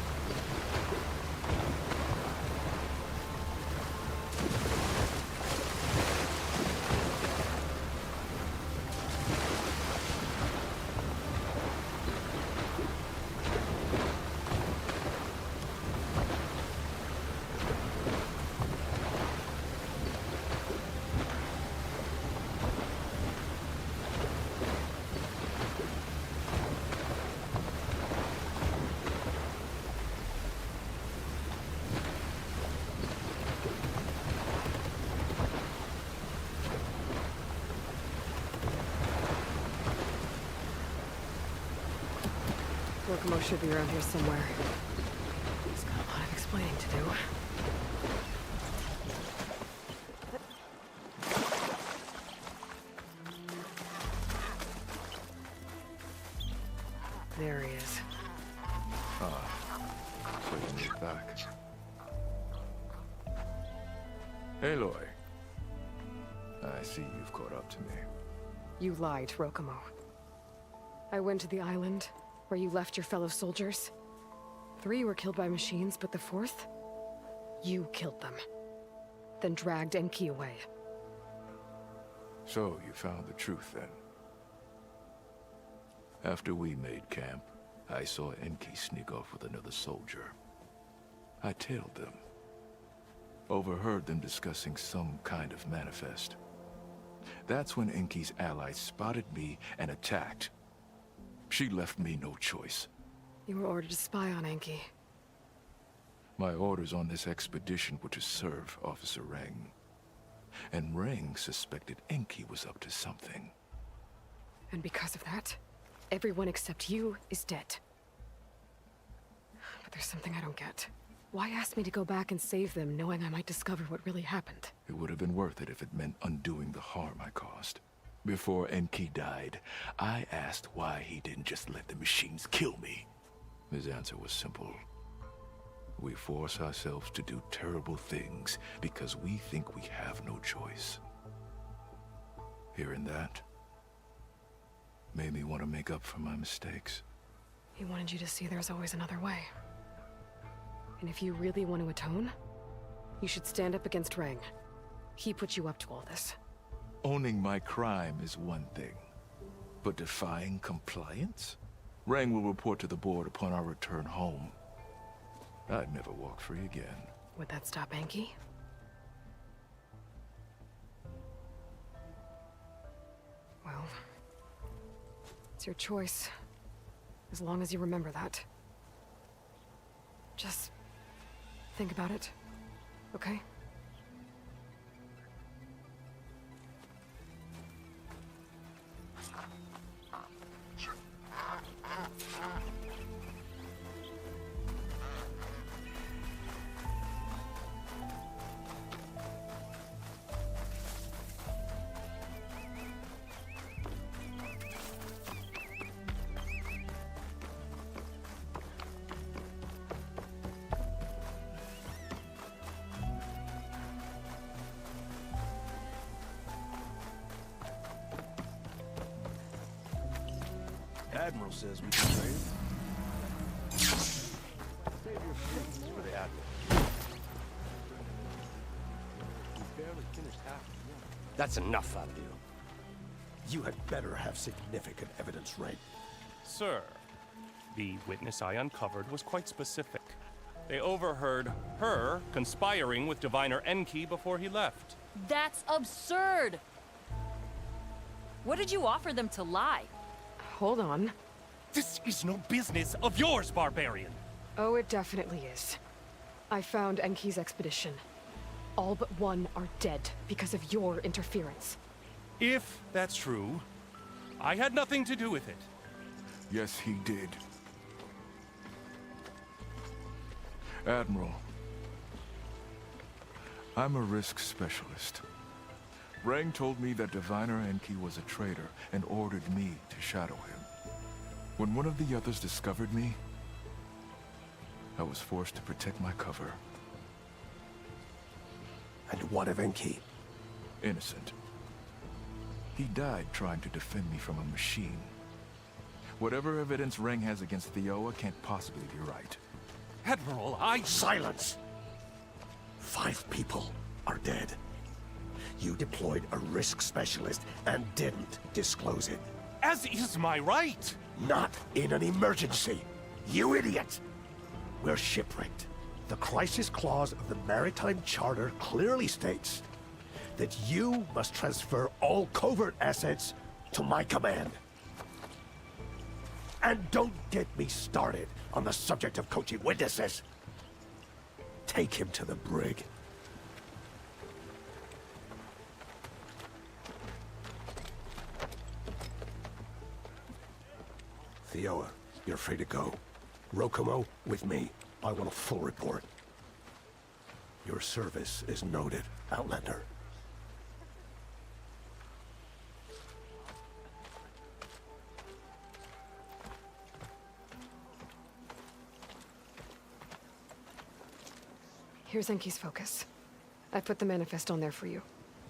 Rokumo should be around here somewhere. He's got a lot of explaining to do. There he is. So you moved back. Aloy. I see you've caught up to me. You lied, Rokumo. I went to the island where you left your fellow soldiers. 3 were killed by machines, but the 4th? You killed them. Then dragged Enki away. So you found the truth then. After we made camp, I saw Enki sneak off with another soldier. I tailed them. Overheard them discussing some kind of manifest. That's when Enki's allies spotted me and attacked. She left me no choice. You were ordered to spy on Enki. My orders on this expedition were to serve Officer Reng. And Reng suspected Enki was up to something. And because of that, everyone except you is dead. But there's something I don't get. Why ask me to go back and save them, knowing I might discover what really happened? It would have been worth it if it meant undoing the harm I caused. Before Enki died, I asked why he didn't just let the machines kill me. His answer was simple. We force ourselves to do terrible things because we think we have no choice. Hearing that made me want to make up for my mistakes. He wanted you to see there's always another way. And if you really want to atone, you should stand up against Reng. He put you up to all this. Owning my crime is one thing, but defying compliance? Reng will report to the board upon our return home. I'd never walk free again. Would that stop Enki? Well, it's your choice. As long as you remember that. Just think about it, okay? Admiral says we can trade. Save your feelings for the Admiral. We barely finished half of the work. That's enough out of you. You had better have significant evidence, Ray. Sir, the witness I uncovered was quite specific. They overheard her conspiring with Diviner Enki before he left. That's absurd! What did you offer them to lie? Hold on. This is no business of yours, barbarian! Oh, it definitely is. I found Enki's expedition. All but one are dead because of your interference. If that's true, I had nothing to do with it. Yes, he did. Admiral, I'm a risk specialist. Rang told me that Diviner Enki was a traitor and ordered me to shadow him. When one of the others discovered me, I was forced to protect my cover. And what of Enki? Innocent. He died trying to defend me from a machine. Whatever evidence Rang has against Theoa can't possibly be right. Admiral, Silence! 5 people are dead. You deployed a risk specialist and didn't disclose it. As is my right! Not in an emergency, you idiot! We're shipwrecked. The crisis clause of the Maritime Charter clearly states that you must transfer all covert assets to my command. And don't get me started on the subject of coaching witnesses. Take him to the brig. Theoa, you're free to go. Rokomo, with me. I want a full report. Your service is noted, Outlander. Here's Enki's focus. I put the manifest on there for you.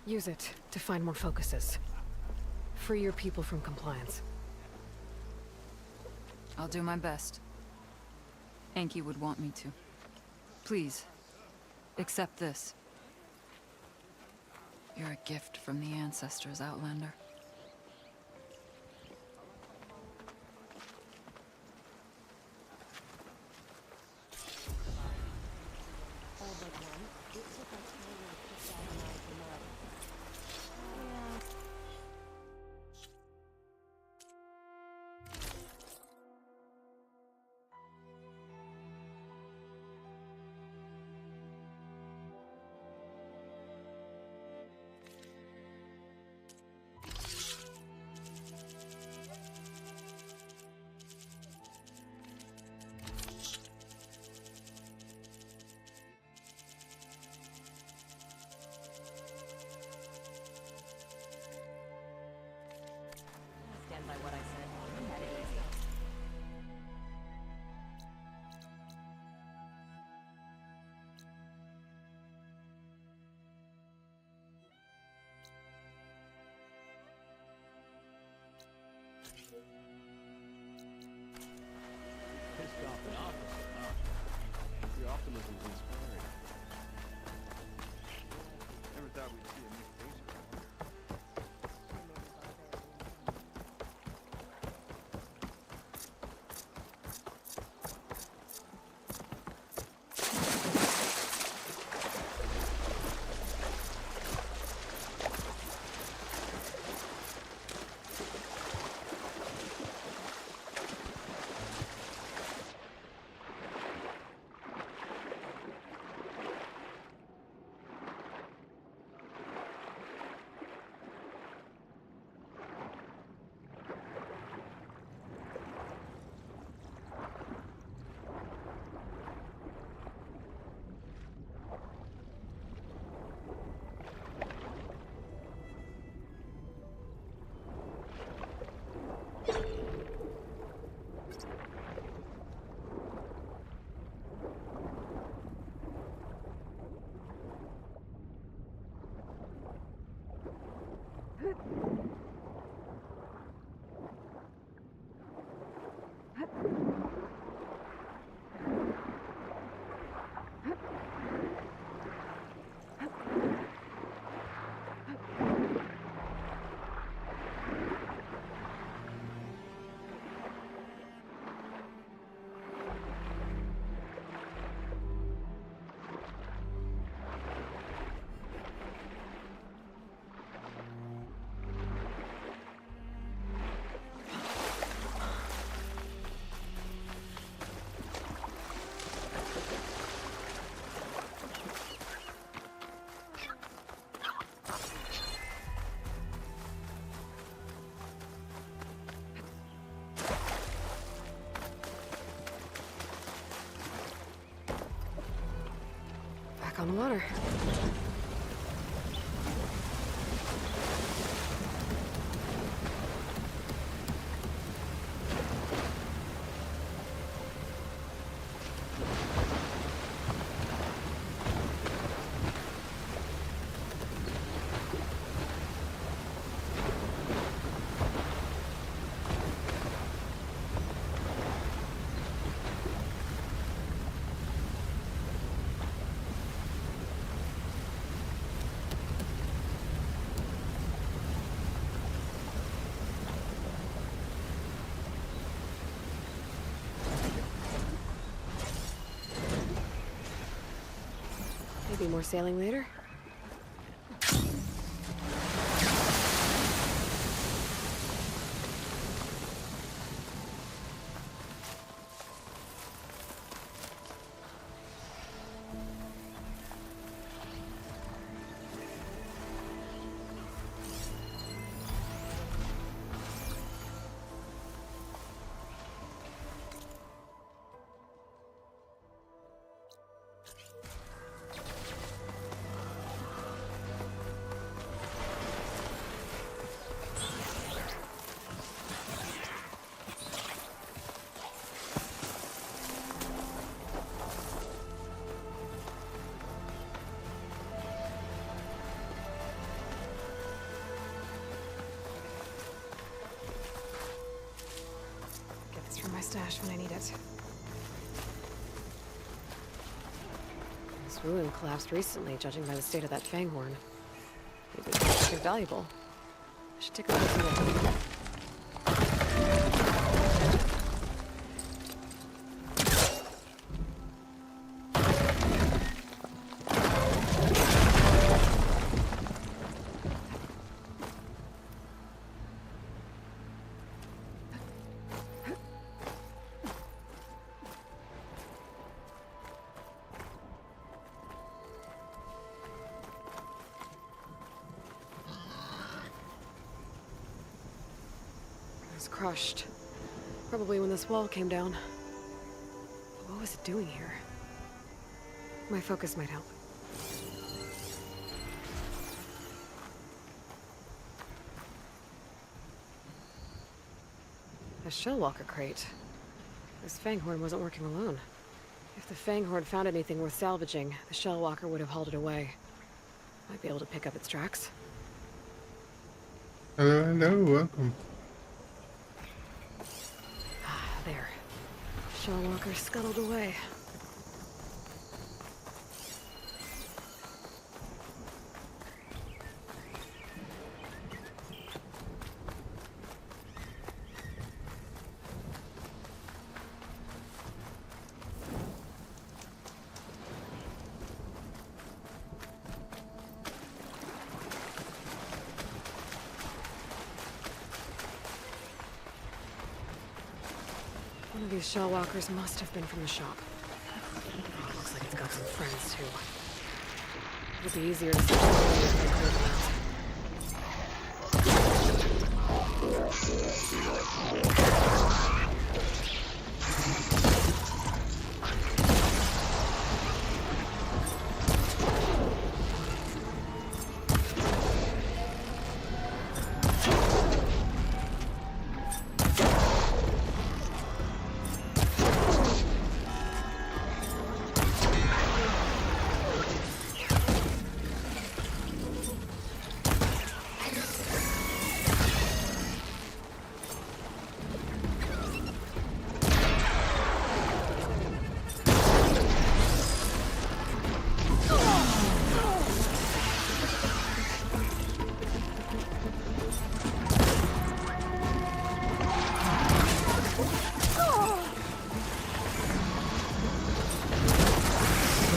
Use it to find more focuses. Free your people from compliance. I'll do my best. Enki would want me to. Please, accept this. You're a gift from the ancestors, Outlander. Back on the water. Maybe more sailing later? From my stash when I need it. This ruin collapsed recently, judging by the state of that fanghorn. Maybe it's something valuable. I should take a closer look. Crushed. Probably when this wall came down. But what was it doing here? My focus might help. A Shellwalker crate. This Fanghorn wasn't working alone. If the Fanghorn found anything worth salvaging, the Shellwalker would have hauled it away. Might be able to pick up its tracks. Hello, welcome. There. Shellwalker scuttled away. One of these Shellwalkers must have been from the shop. Oh, looks like it's got some friends, too. It'll be easier to see if they clear them out.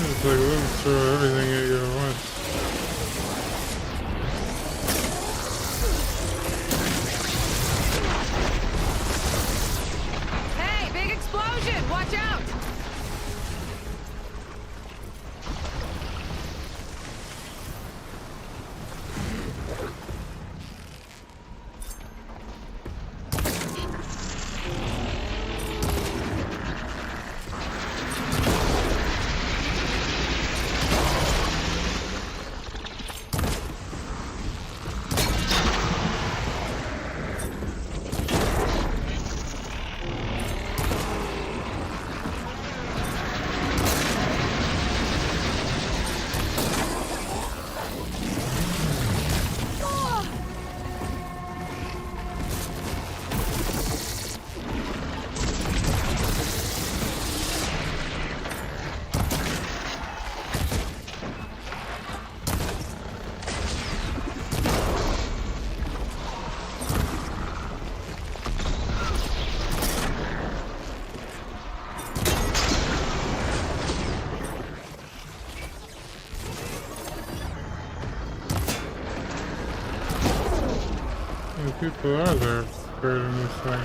It's like, let me throw everything at you at once. Hey, big explosion! Watch out! people are there buried in this thing?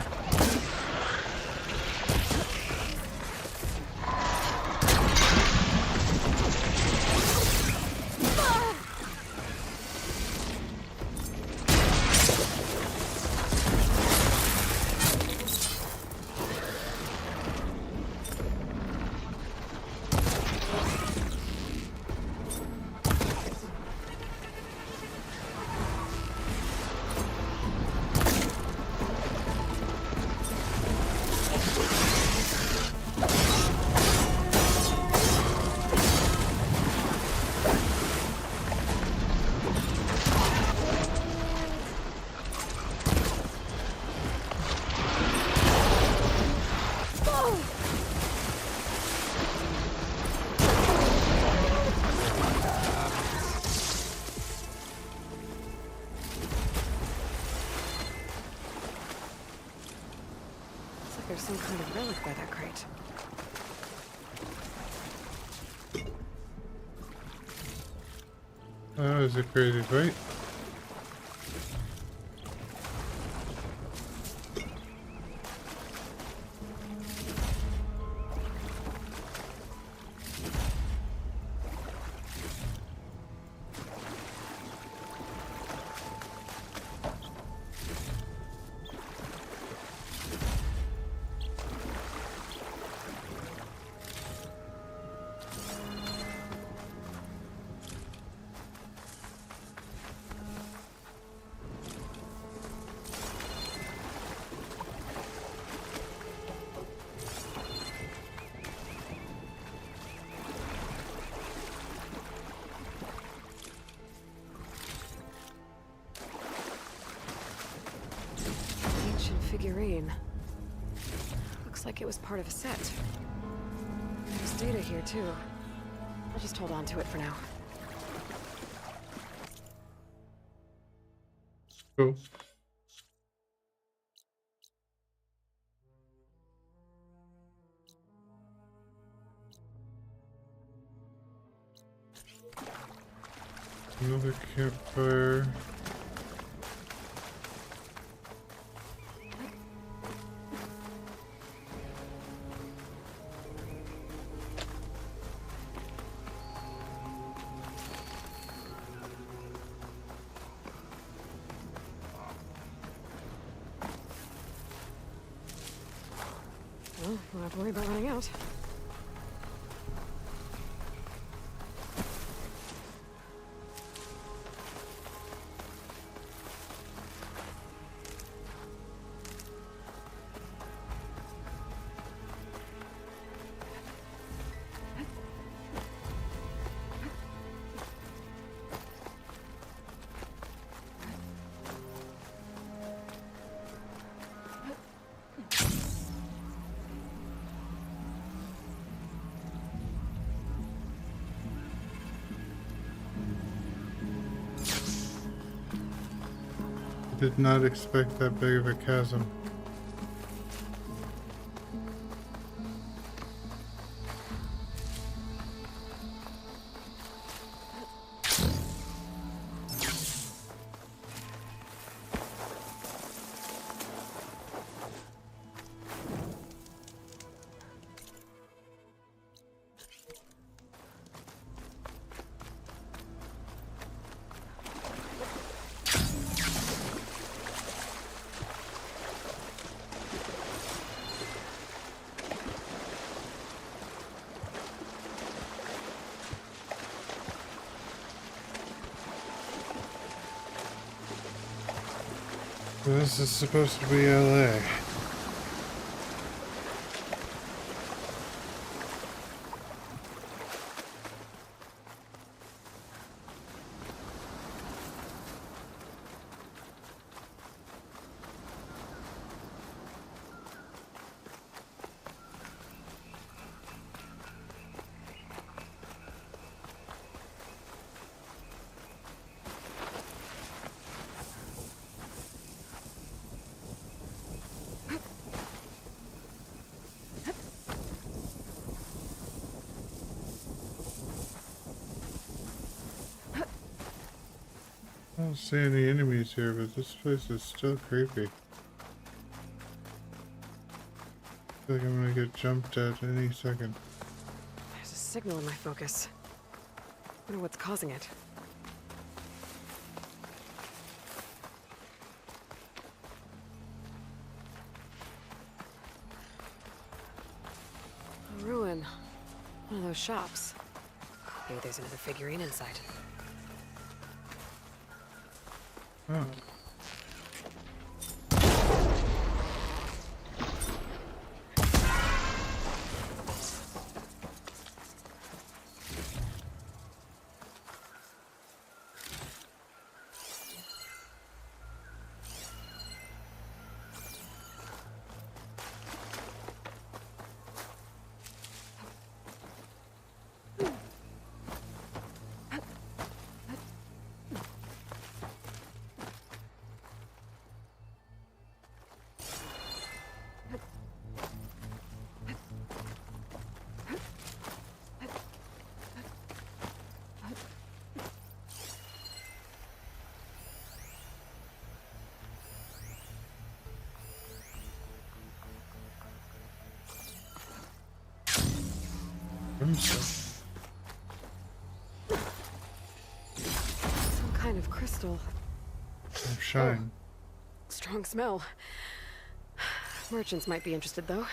There's some kind of relic by that crate. That was a crazy fight. Figurine. Looks like it was part of a set. There's data here, too. I'll just hold on to it for now. Cool. Another campfire. Well, we'll have to worry about running out. Did not expect that big of a chasm. This is supposed to be LA. don't see any enemies here, but this place is still creepy. I feel like I'm gonna get jumped at any second. There's a signal in my focus. Wonder what's causing it. A ruin. One of those shops. Maybe there's another figurine inside. Oh. Some kind of crystal. Some shine. Strong smell. Merchants might be interested, though.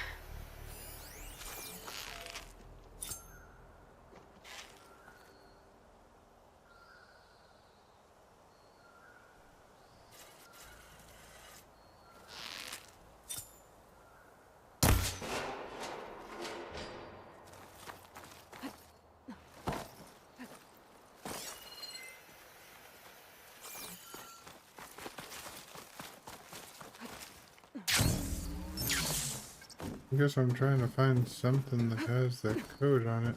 I guess I'm trying to find something that has that code on it.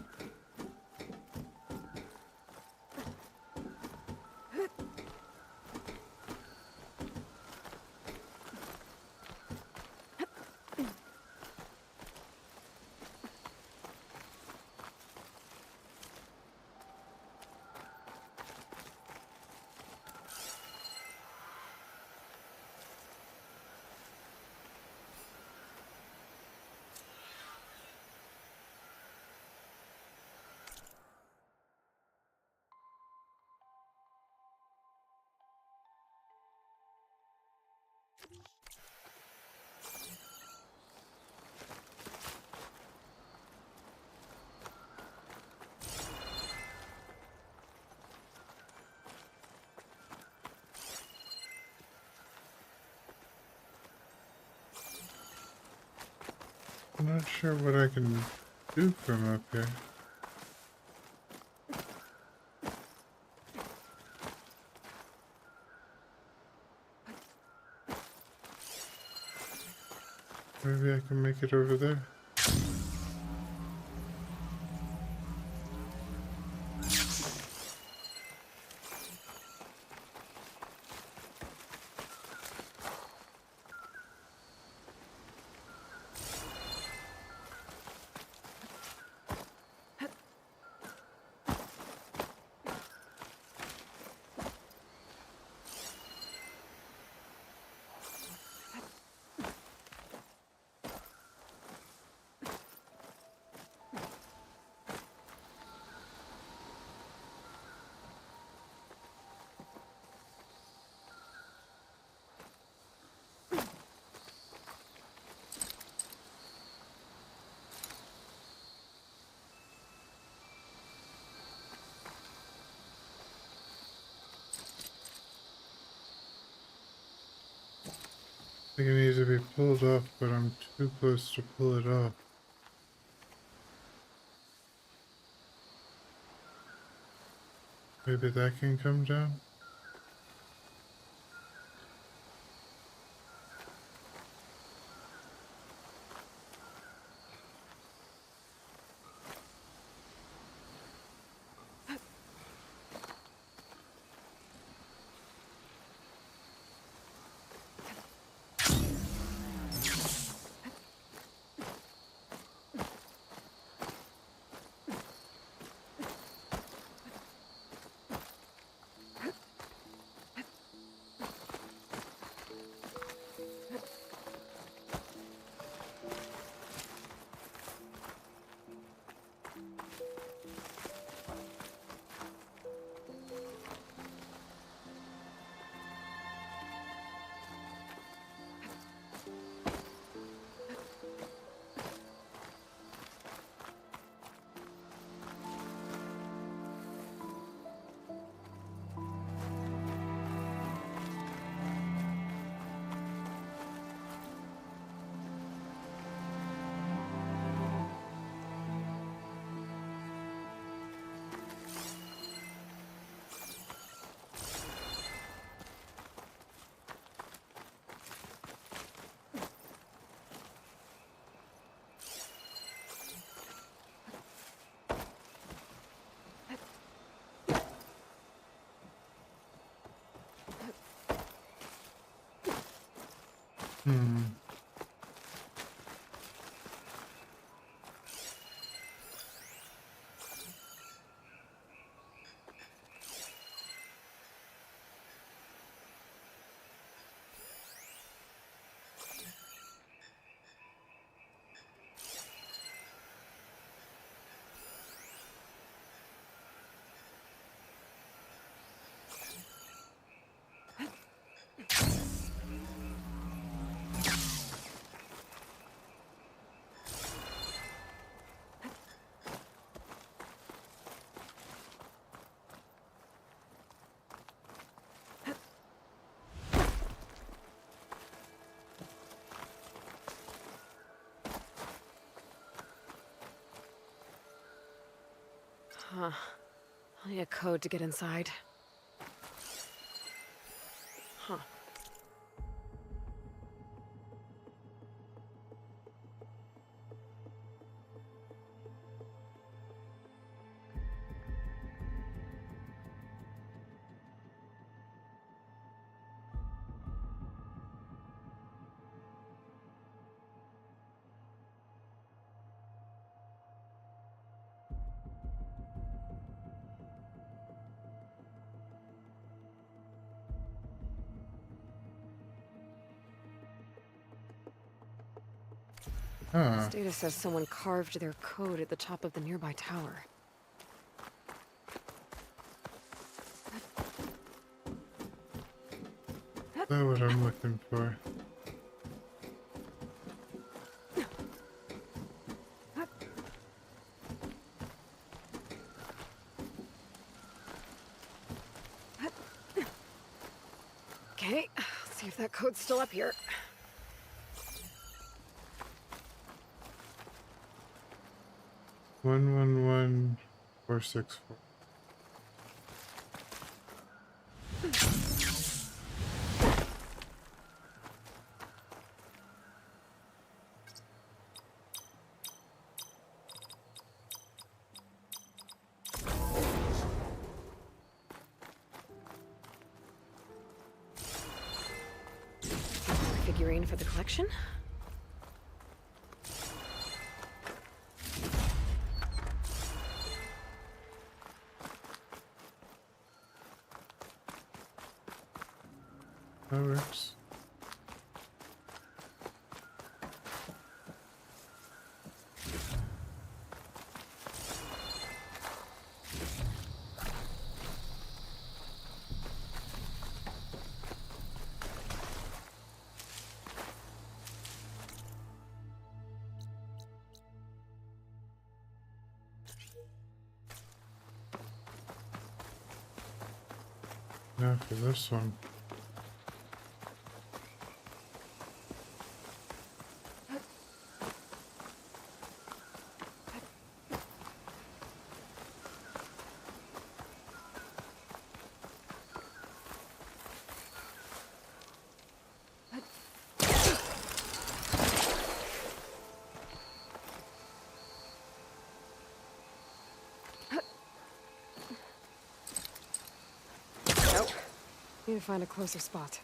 I'm not sure what I can do from up here. Maybe I can make it over there. I think it needs to be pulled off, but I'm too close to pull it off. Maybe that can come down? Hmm. Huh. I'll need a code to get inside. Huh. Huh. This data says someone carved their code at the top of the nearby tower. That's what I'm looking for. Okay, let's see if that code's still up here. One 464. Figurine for the collection? That works. Now for this one. Need to find a closer spot.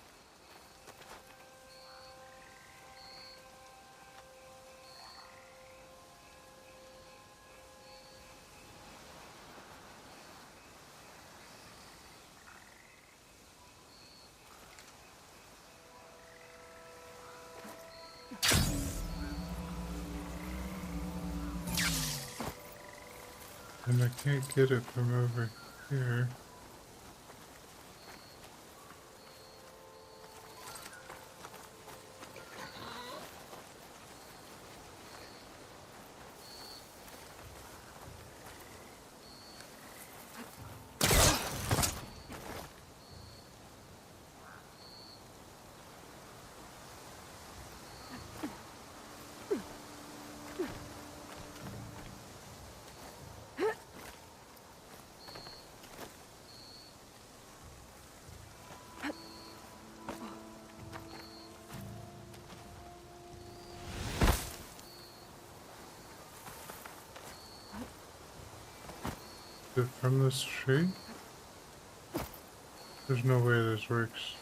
And I can't get it from over here. Is it from this tree? There's no way this works.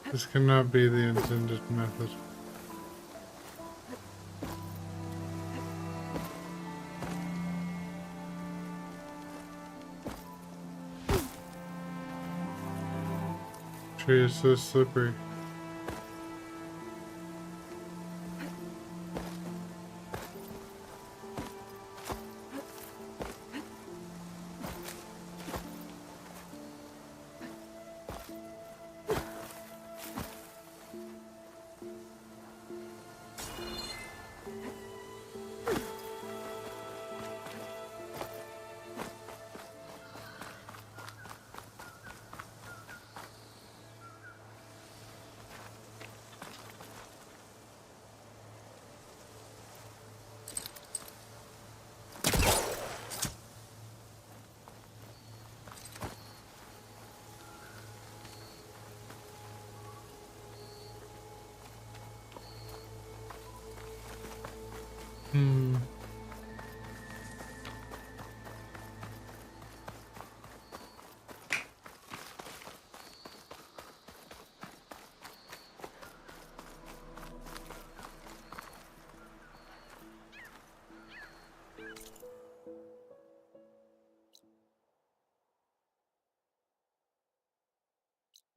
This cannot be the intended method. Tree is so slippery.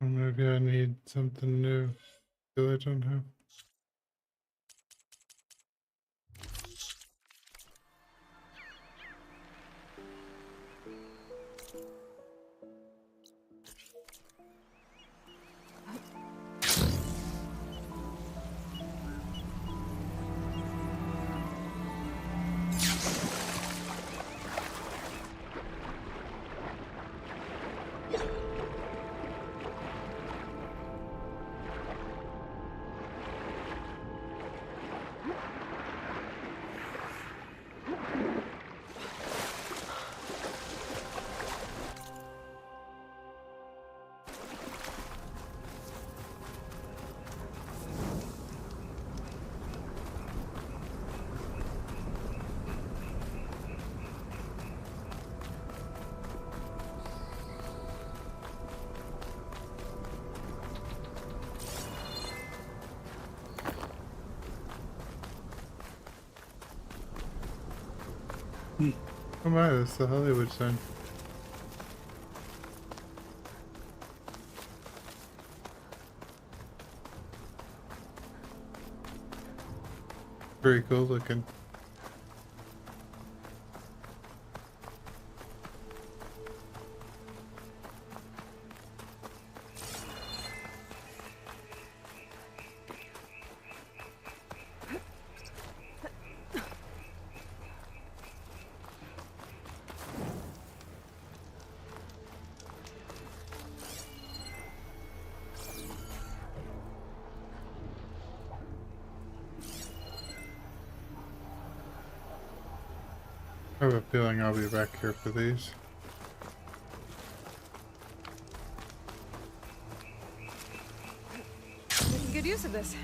Or maybe I need something new that I don't have. Oh my, that's the Hollywood sign. Very cool looking. I have a feeling I'll be back here for these. Making good use of this.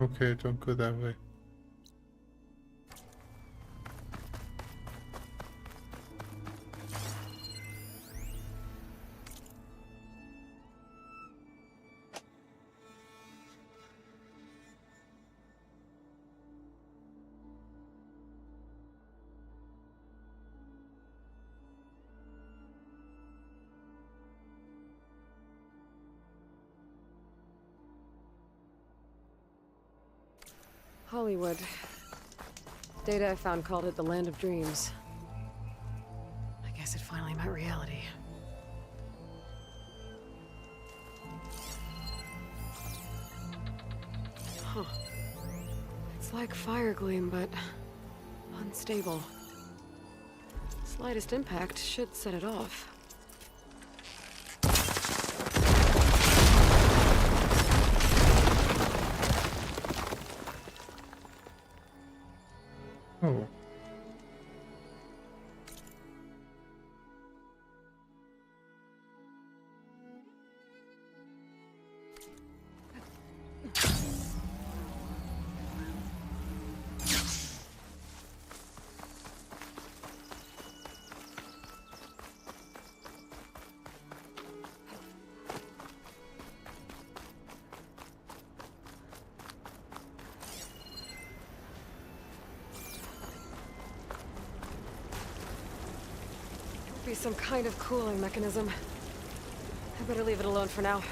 Okay, don't go that way. Hollywood. Data I found called it the Land of Dreams. I guess it finally met reality. Huh. It's like fire gleam, but unstable. Slightest impact should set it off. be some kind of cooling mechanism. I better leave it alone for now.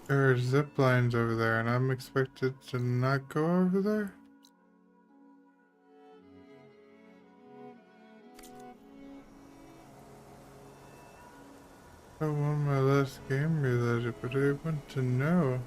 There are zip lines over there, and I'm expected to not go over there? I won my last game related, but I want to know.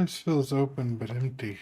Place feels open but empty.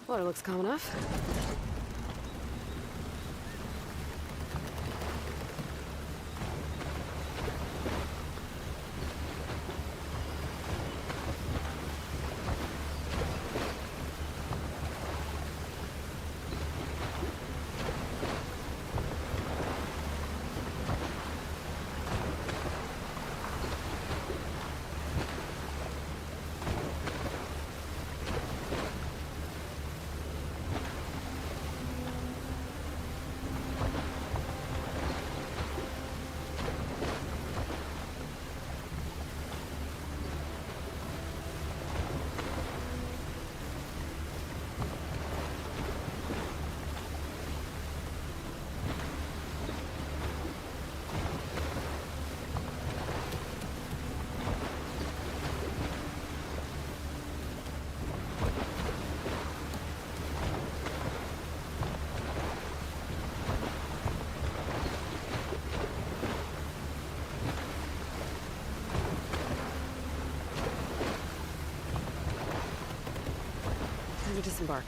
Water looks calm enough. Time to disembark.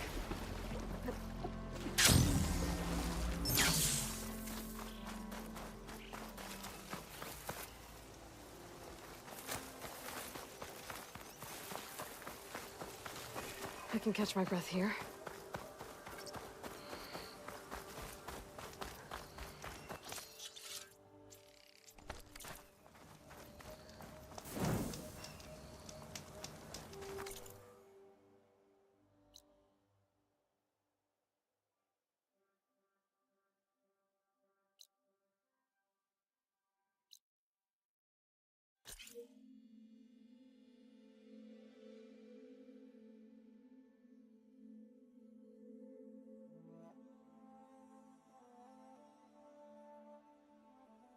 I can catch my breath here.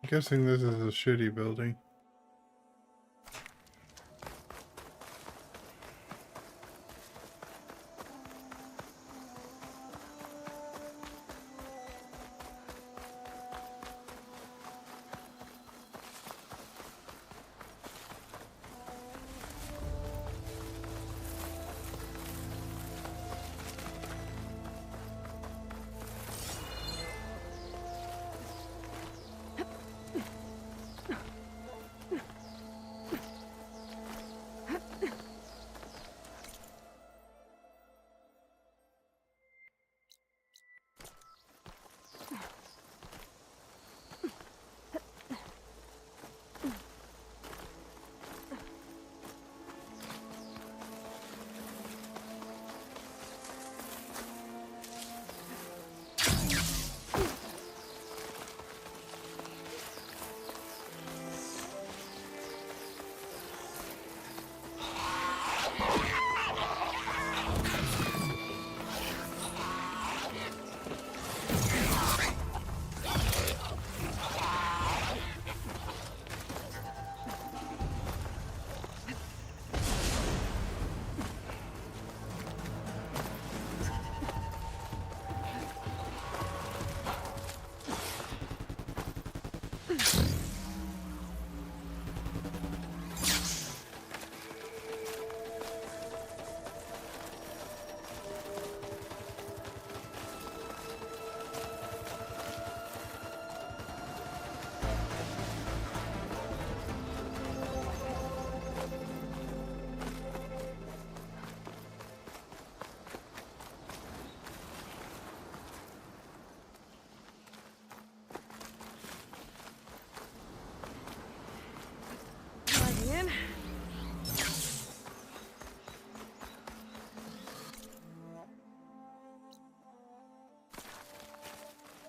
I'm guessing this is a shitty building.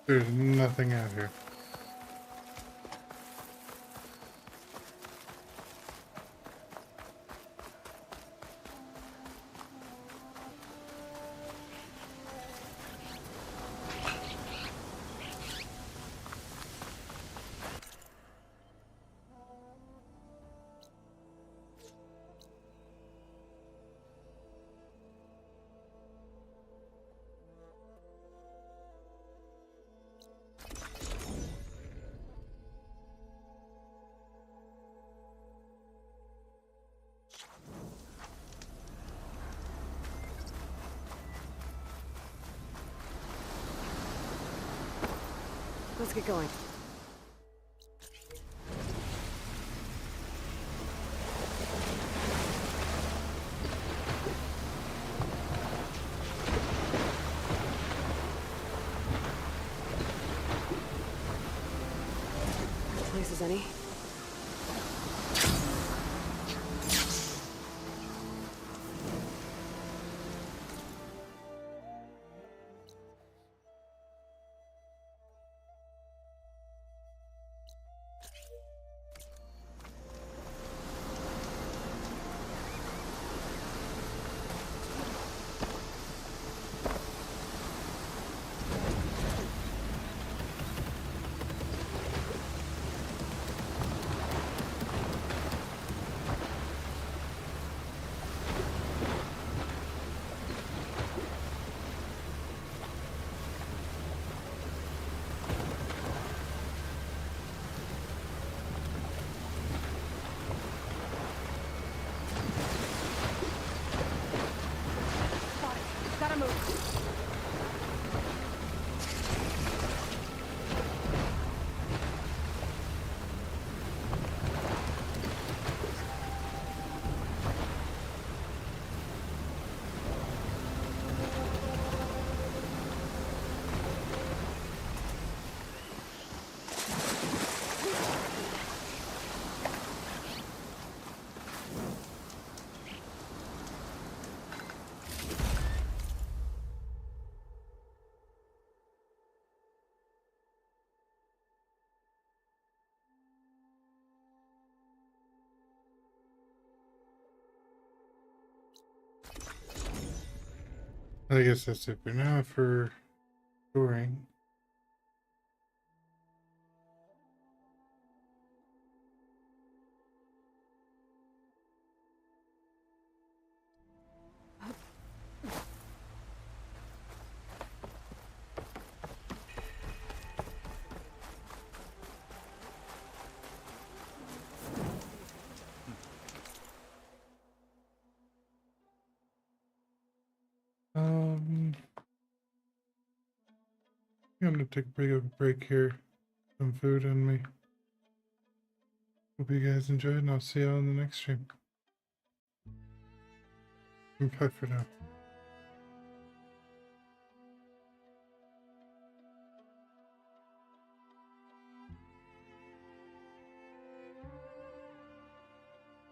There's nothing out here. Let's get going. Places any? Gotta move. I guess that's it for now for touring. I'm gonna take a pretty good break here. Some food in me. Hope you guys enjoyed, and I'll see you on the next stream. Bye for now.